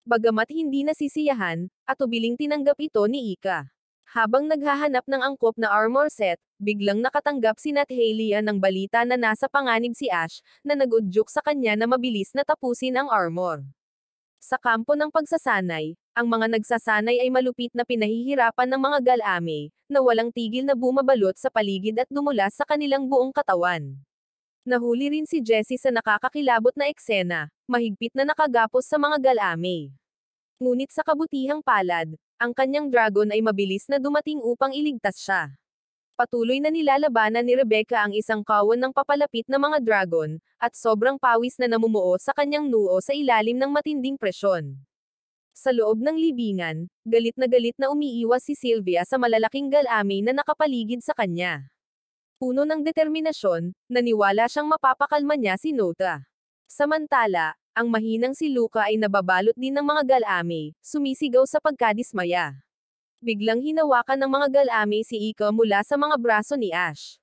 Bagamat hindi nasisiyahan, atubiling tinanggap ito ni Ika. Habang naghahanap ng angkop na armor set, biglang nakatanggap si Nathalia ng balita na nasa panganib si Ash, na nag-udyok sa kanya na mabilis na tapusin ang armor. Sa kampo ng pagsasanay, ang mga nagsasanay ay malupit na pinahihirapan ng mga galame, na walang tigil na bumabalot sa paligid at dumulas sa kanilang buong katawan. Nahuli rin si Jessie sa nakakakilabot na eksena, mahigpit na nakagapos sa mga galame. Ngunit sa kabutihang palad, ang kanyang dragon ay mabilis na dumating upang iligtas siya. Patuloy na nilalabanan ni Rebecca ang isang kawan ng papalapit na mga dragon, at sobrang pawis na namumuo sa kanyang noo sa ilalim ng matinding presyon. Sa loob ng libingan, galit na umiiwas si Sylvia sa malalaking galame na nakapaligid sa kanya. Puno ng determinasyon, naniwala siyang mapapakalma niya si Nota. Samantala, ang mahinang si Luca ay nababalot din ng mga galame, sumisigaw sa pagkadismaya. Biglang hinawakan ng mga galame si Ika mula sa mga braso ni Ash.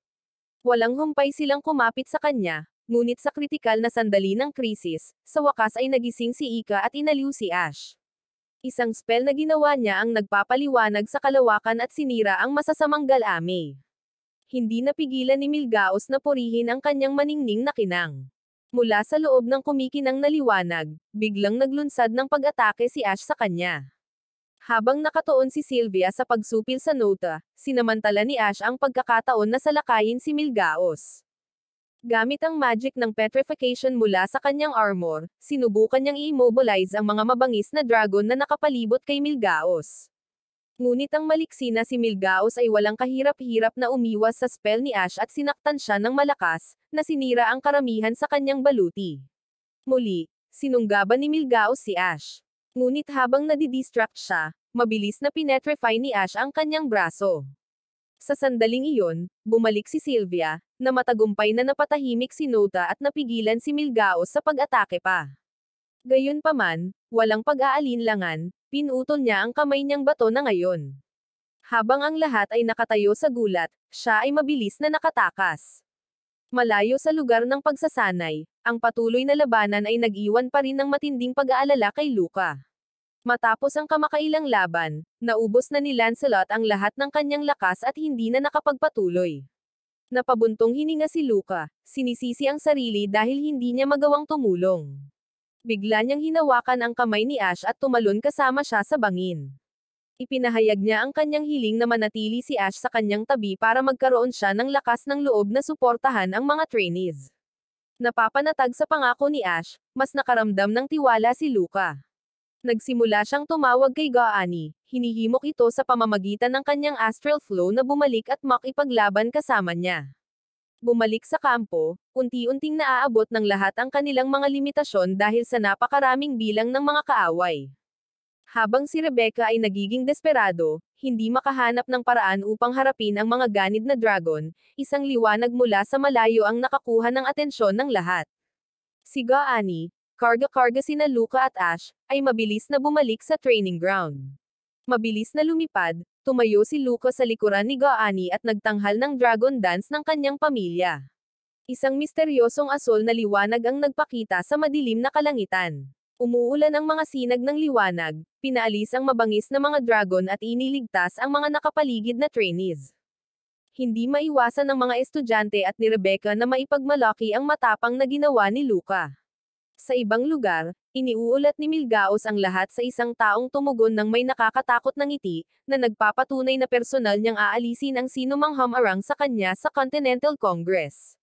Walang humpay silang kumapit sa kanya, ngunit sa kritikal na sandali ng krisis, sa wakas ay nagising si Ika at inaliw si Ash. Isang spell na ginawa niya ang nagpapaliwanag sa kalawakan at sinira ang masasamang galame. Hindi napigilan ni Milgaos na purihin ang kanyang maningning na kinang. Mula sa loob ng kumikinang na liwanag, biglang naglunsad ng pag-atake si Ash sa kanya. Habang nakatuon si Sylvia sa pagsupil sa Nota, sinamantala ni Ash ang pagkakataon na salakayin si Milgaos. Gamit ang magic ng petrification mula sa kanyang armor, sinubukan niyang i-immobilize ang mga mabangis na dragon na nakapalibot kay Milgaos. Ngunit ang maliksi na si Milgaos ay walang kahirap-hirap na umiwas sa spell ni Ash at sinaktan siya ng malakas, na sinira ang karamihan sa kanyang baluti. Muli, sinunggaban ni Milgaos si Ash. Ngunit habang nadidistract siya, mabilis na pinetrify ni Ash ang kanyang braso. Sa sandaling iyon, bumalik si Sylvia, na matagumpay na napatahimik si Nota at napigilan si Milgaos sa pag-atake pa. Gayunpaman, walang pag-aalinlangan, pinutol niya ang kamay niyang bato na ngayon. Habang ang lahat ay nakatayo sa gulat, siya ay mabilis na nakatakas. Malayo sa lugar ng pagsasanay, ang patuloy na labanan ay nag-iwan pa rin ng matinding pag-aalala kay Luca. Matapos ang kamakailang laban, naubos na ni Lancelot ang lahat ng kanyang lakas at hindi na nakapagpatuloy. Napabuntong hininga si Luca, sinisisi ang sarili dahil hindi niya magawang tumulong. Bigla niyang hinawakan ang kamay ni Ash at tumalon kasama siya sa bangin. Ipinahayag niya ang kanyang hiling na manatili si Ash sa kanyang tabi para magkaroon siya ng lakas ng loob na suportahan ang mga trainees. Napapanatag sa pangako ni Ash, mas nakaramdam ng tiwala si Luca. Nagsimula siyang tumawag kay Gaani, hinihimok ito sa pamamagitan ng kanyang astral flow na bumalik at makipaglaban kasama niya. Bumalik sa kampo, unti-unting naaabot ng lahat ang kanilang mga limitasyon dahil sa napakaraming bilang ng mga kaaway. Habang si Rebecca ay nagiging desperado, hindi makahanap ng paraan upang harapin ang mga ganid na dragon, isang liwanag mula sa malayo ang nakakuha ng atensyon ng lahat. Si Gaani, karga-karga sina Luca at Ash, ay mabilis na bumalik sa training ground. Mabilis na lumipad, tumayo si Luca sa likuran ni Gaani at nagtanghal ng dragon dance ng kanyang pamilya. Isang misteryosong asul na liwanag ang nagpakita sa madilim na kalangitan. Umuulan ang mga sinag ng liwanag, pinaalis ang mabangis na mga dragon at iniligtas ang mga nakapaligid na trainees. Hindi maiwasan ng mga estudyante at ni Rebecca na maipagmalaki ang matapang na ginawa ni Luca. Sa ibang lugar, iniuulat ni Milgaos ang lahat sa isang taong tumugon ng may nakakatakot na ngiti, na nagpapatunay na personal niyang aalisin ang sinumang humarang sa kanya sa Continental Congress.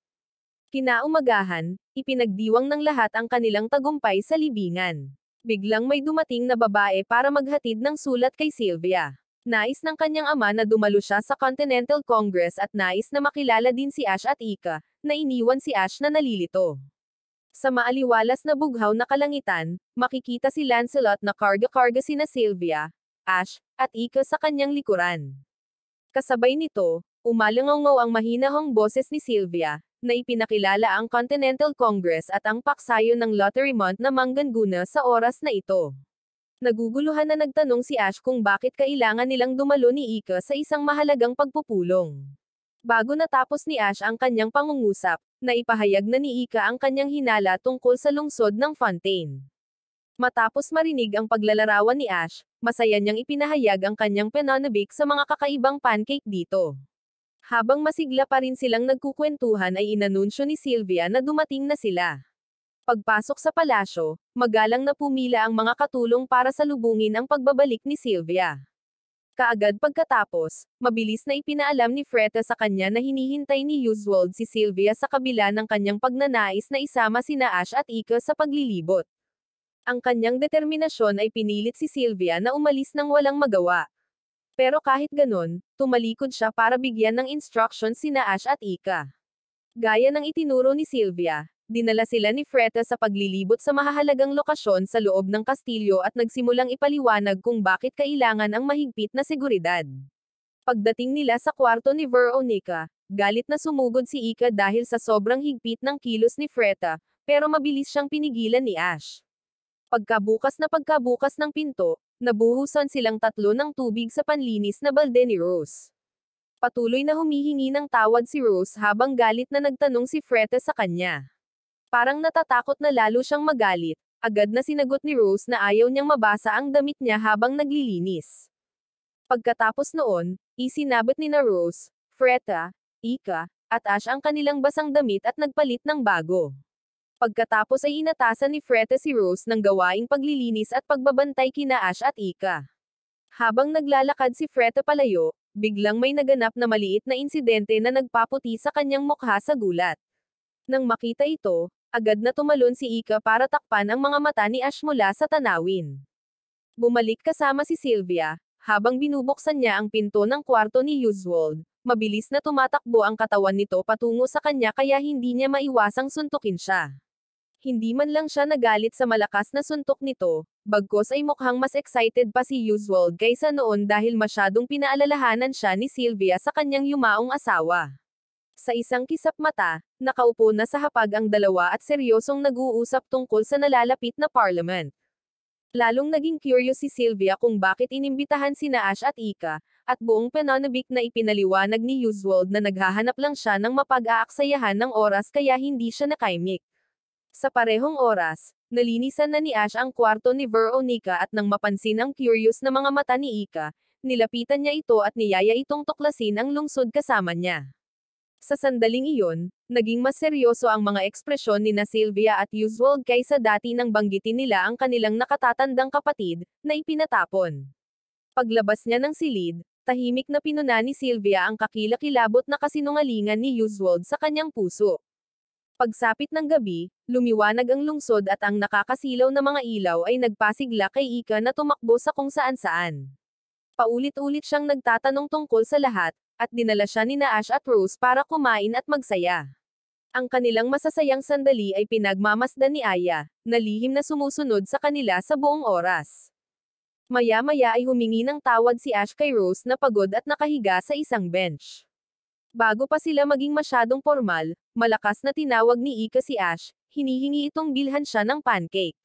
Kinaumagahan, ipinagdiwang ng lahat ang kanilang tagumpay sa libingan. Biglang may dumating na babae para maghatid ng sulat kay Sylvia. Nais ng kanyang ama na dumalo siya sa Continental Congress at nais na makilala din si Ash at Ika, na iniwan si Ash na nalilito. Sa maaliwalas na bughaw na kalangitan, makikita si Lancelot na karga-karga sina Sylvia, Ash, at Ika sa kanyang likuran. Kasabay nito, umalangaw ang mahinahong boses ni Sylvia, na ipinakilala ang Continental Congress at ang paksayo ng Lotterimont na mangganguna sa oras na ito. Naguguluhan na nagtanong si Ash kung bakit kailangan nilang dumalo ni Ika sa isang mahalagang pagpupulong. Bago natapos ni Ash ang kanyang pangungusap, naipahayag na ni Ika ang kanyang hinala tungkol sa lungsod ng Fontaine. Matapos marinig ang paglalarawan ni Ash, masaya niyang ipinahayag ang kanyang pananabik sa mga kakaibang pancake dito. Habang masigla pa rin silang nagkukwentuhan ay inanunsyo ni Sylvia na dumating na sila. Pagpasok sa palasyo, magalang na pumila ang mga katulong para salubungin ang pagbabalik ni Sylvia. Kaagad pagkatapos, mabilis na ipinaalam ni Freta sa kanya na hinihintay ni Oswald si Sylvia sa kabila ng kanyang pagnanais na isama sina Ash at Ika sa paglilibot. Ang kanyang determinasyon ay pinilit si Sylvia na umalis nang walang magawa. Pero kahit ganon, tumalikod siya para bigyan ng instructions sina Ash at Ika. Gaya ng itinuro ni Sylvia, dinala sila ni Freta sa paglilibot sa mahahalagang lokasyon sa loob ng kastilyo at nagsimulang ipaliwanag kung bakit kailangan ang mahigpit na seguridad. Pagdating nila sa kwarto ni Veronica, galit na sumugod si Ika dahil sa sobrang higpit ng kilos ni Freta, pero mabilis siyang pinigilan ni Ash. Pagkabukas ng pinto, nabuhusan silang tatlo ng tubig sa panlinis na balde ni Rose. Patuloy na humihingi ng tawad si Rose habang galit na nagtanong si Freta sa kanya. Parang natatakot na lalo siyang magalit, agad na sinagot ni Rose na ayaw niyang mabasa ang damit niya habang naglilinis. Pagkatapos noon, isinabot ni na Rose, Freta, Ika, at Ash ang kanilang basang damit at nagpalit ng bago. Pagkatapos ay inatasan ni Freta si Rose ng gawaing paglilinis at pagbabantay kina Ash at Ika. Habang naglalakad si Freta palayo, biglang may naganap na maliit na insidente na nagpaputi sa kanyang mukha sa gulat. Nang makita ito, agad na tumalon si Ika para takpan ang mga mata ni Ash mula sa tanawin. Bumalik kasama si Sylvia, habang binubuksan niya ang pinto ng kwarto ni Oswald, mabilis na tumatakbo ang katawan nito patungo sa kanya kaya hindi niya maiwasang suntukin siya. Hindi man lang siya nagalit sa malakas na suntok nito, bagkus ay mukhang mas excited pa si Oswald kaysa noon dahil masyadong pinaalalahanan siya ni Sylvia sa kanyang yumaong asawa. Sa isang kisap mata, nakaupo na sa hapag ang dalawa at seryosong nag-uusap tungkol sa nalalapit na parliament. Lalong naging curious si Sylvia kung bakit inimbitahan sina Ash at Ika, at buong pananabik na ipinaliwanag ni Oswald na naghahanap lang siya ng mapag-aaksayahan ng oras kaya hindi siya nakaimik. Sa parehong oras, nalinisan na ni Ash ang kwarto ni Veronica at nang mapansin ang curious na mga mata ni Ika, nilapitan niya ito at niyaya itong tuklasin ang lungsod kasama niya. Sa sandaling iyon, naging mas seryoso ang mga ekspresyon ni na Sylvia at Oswald kaysa dati nang banggitin nila ang kanilang nakatatandang kapatid, na ipinatapon. Paglabas niya ng silid, tahimik na pinuna ni Sylvia ang kakilakilabot na kasinungalingan ni Oswald sa kanyang puso. Pagsapit ng gabi, lumiwanag ang lungsod at ang nakakasilaw na mga ilaw ay nagpasigla kay Ika na tumakbo sa kung saan-saan. Paulit-ulit siyang nagtatanong tungkol sa lahat, at dinala siya ni na Ash at Rose para kumain at magsaya. Ang kanilang masasayang sandali ay pinagmamasdan ni Aya, na lihim na sumusunod sa kanila sa buong oras. Maya-maya ay humingi ng tawad si Ash kay Rose na pagod at nakahiga sa isang bench. Bago pa sila maging masyadong formal, malakas na tinawag ni Ika si Ash, hinihingi itong bilhan siya ng pancake.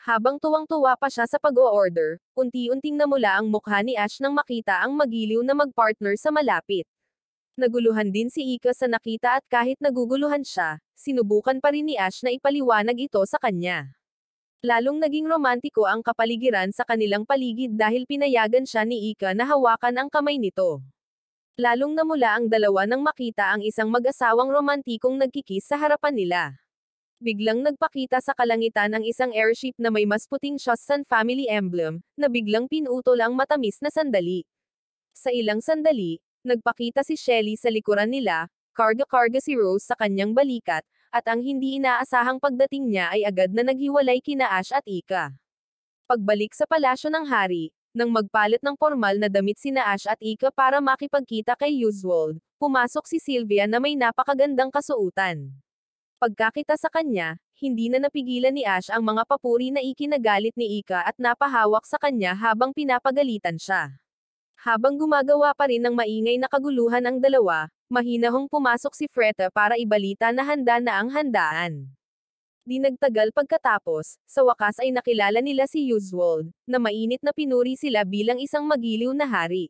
Habang tuwang-tuwa pa siya sa pag-o-order, unti-unting namula ang mukha ni Ash nang makita ang magiliw na mag-partner sa malapit. Naguluhan din si Ika sa nakita at kahit naguguluhan siya, sinubukan pa rin ni Ash na ipaliwanag ito sa kanya. Lalong naging romantiko ang kapaligiran sa kanilang paligid dahil pinayagan siya ni Ika na hawakan ang kamay nito. Lalong namula ang dalawa nang makita ang isang mag-asawang romantikong nagkikis sa harapan nila. Biglang nagpakita sa kalangitan ang isang airship na may mas puting Shostan family emblem, na biglang pinutol ang matamis na sandali. Sa ilang sandali, nagpakita si Shelly sa likuran nila, karga-karga si Rose sa kanyang balikat, at ang hindi inaasahang pagdating niya ay agad na naghiwalay kina Ash at Ika. Pagbalik sa palasyo ng hari, nang magpalit ng formal na damit sina Ash at Ika para makipagkita kay Oswald, pumasok si Sylvia na may napakagandang kasuotan. Pagkakita sa kanya, hindi na napigilan ni Ash ang mga papuri na ikinagalit ni Ika at napahawak sa kanya habang pinapagalitan siya. Habang gumagawa pa rin ng maingay na kaguluhan ang dalawa, mahinahong pumasok si Freta para ibalita na handa na ang handaan. Di nagtagal pagkatapos, sa wakas ay nakilala nila si Oswald, na mainit na pinuri sila bilang isang magiliw na hari.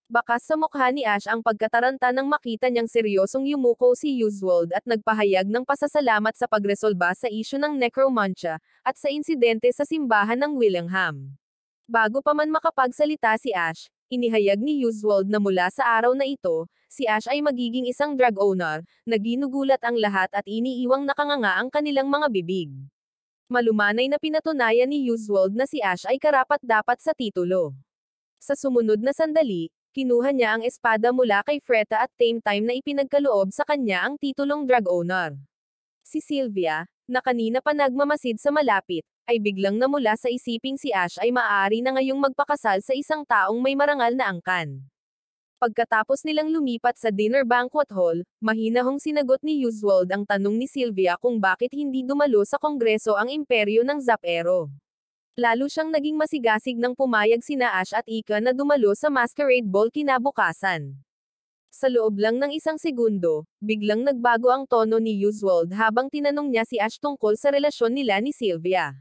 Bakas sa mukha ni Ash ang pagkataranta nang makita niyang seryosong yumuko si Oswald at nagpahayag ng pasasalamat sa pagresolba sa isyu ng necromancia, at sa insidente sa simbahan ng Willingham. Bago pa man makapagsalita si Ash, inihayag ni Oswald na mula sa araw na ito, si Ash ay magiging isang drug owner, na ginugulat ang lahat at iniiwang nakanganga ang kanilang mga bibig. Malumanay na pinatunayan ni Oswald na si Ash ay karapat-dapat sa titulo. Sa sumunod na sandali, kinuha niya ang espada mula kay Freta at same time na ipinagkaloob sa kanya ang titulong drug owner. Si Sylvia, na kanina pa nagmamasid sa malapit, ay biglang namula sa isiping si Ash ay maaari na ngayong magpakasal sa isang taong may marangal na angkan. Pagkatapos nilang lumipat sa dinner banquet hall, mahinahong sinagot ni Oswald ang tanong ni Sylvia kung bakit hindi dumalo sa kongreso ang imperyo ng Zapero. Lalo siyang naging masigasig nang pumayag sina Ash at Ika na dumalo sa masquerade ball kinabukasan. Sa loob lang ng isang segundo, biglang nagbago ang tono ni Oswald habang tinanong niya si Ash tungkol sa relasyon nila ni Sylvia.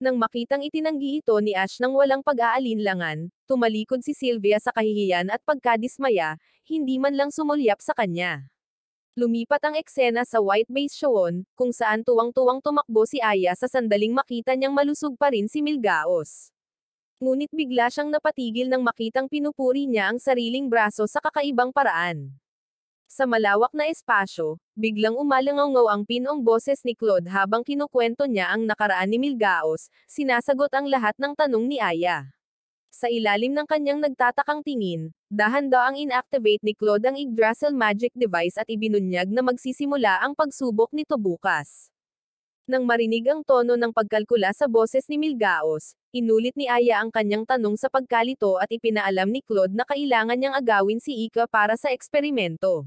Nang makitang itinanggi ito ni Ash nang walang pag-aalinlangan, tumalikod si Sylvia sa kahihiyan at pagkadismaya, hindi man lang sumulyap sa kanya. Lumipat ang eksena sa White Base Showon, kung saan tuwang-tuwang tumakbo si Aya sa sandaling makita niyang malusog pa rin si Milgaos. Ngunit bigla siyang napatigil nang makitang pinupuri niya ang sariling braso sa kakaibang paraan. Sa malawak na espasyo, biglang umalangaw ang pinong boses ni Claude habang kinukwento niya ang nakaraan ni Milgaos, sinasagot ang lahat ng tanong ni Aya. Sa ilalim ng kanyang nagtatakang tingin, dahan-daang inactivate ni Claude ang Yggdrasil magic device at ibinunyag na magsisimula ang pagsubok nito bukas. Nang marinig ang tono ng pagkalkula sa boses ni Milgaos, inulit ni Aya ang kanyang tanong sa pagkalito at ipinaalam ni Claude na kailangan niyang agawin si Ika para sa eksperimento.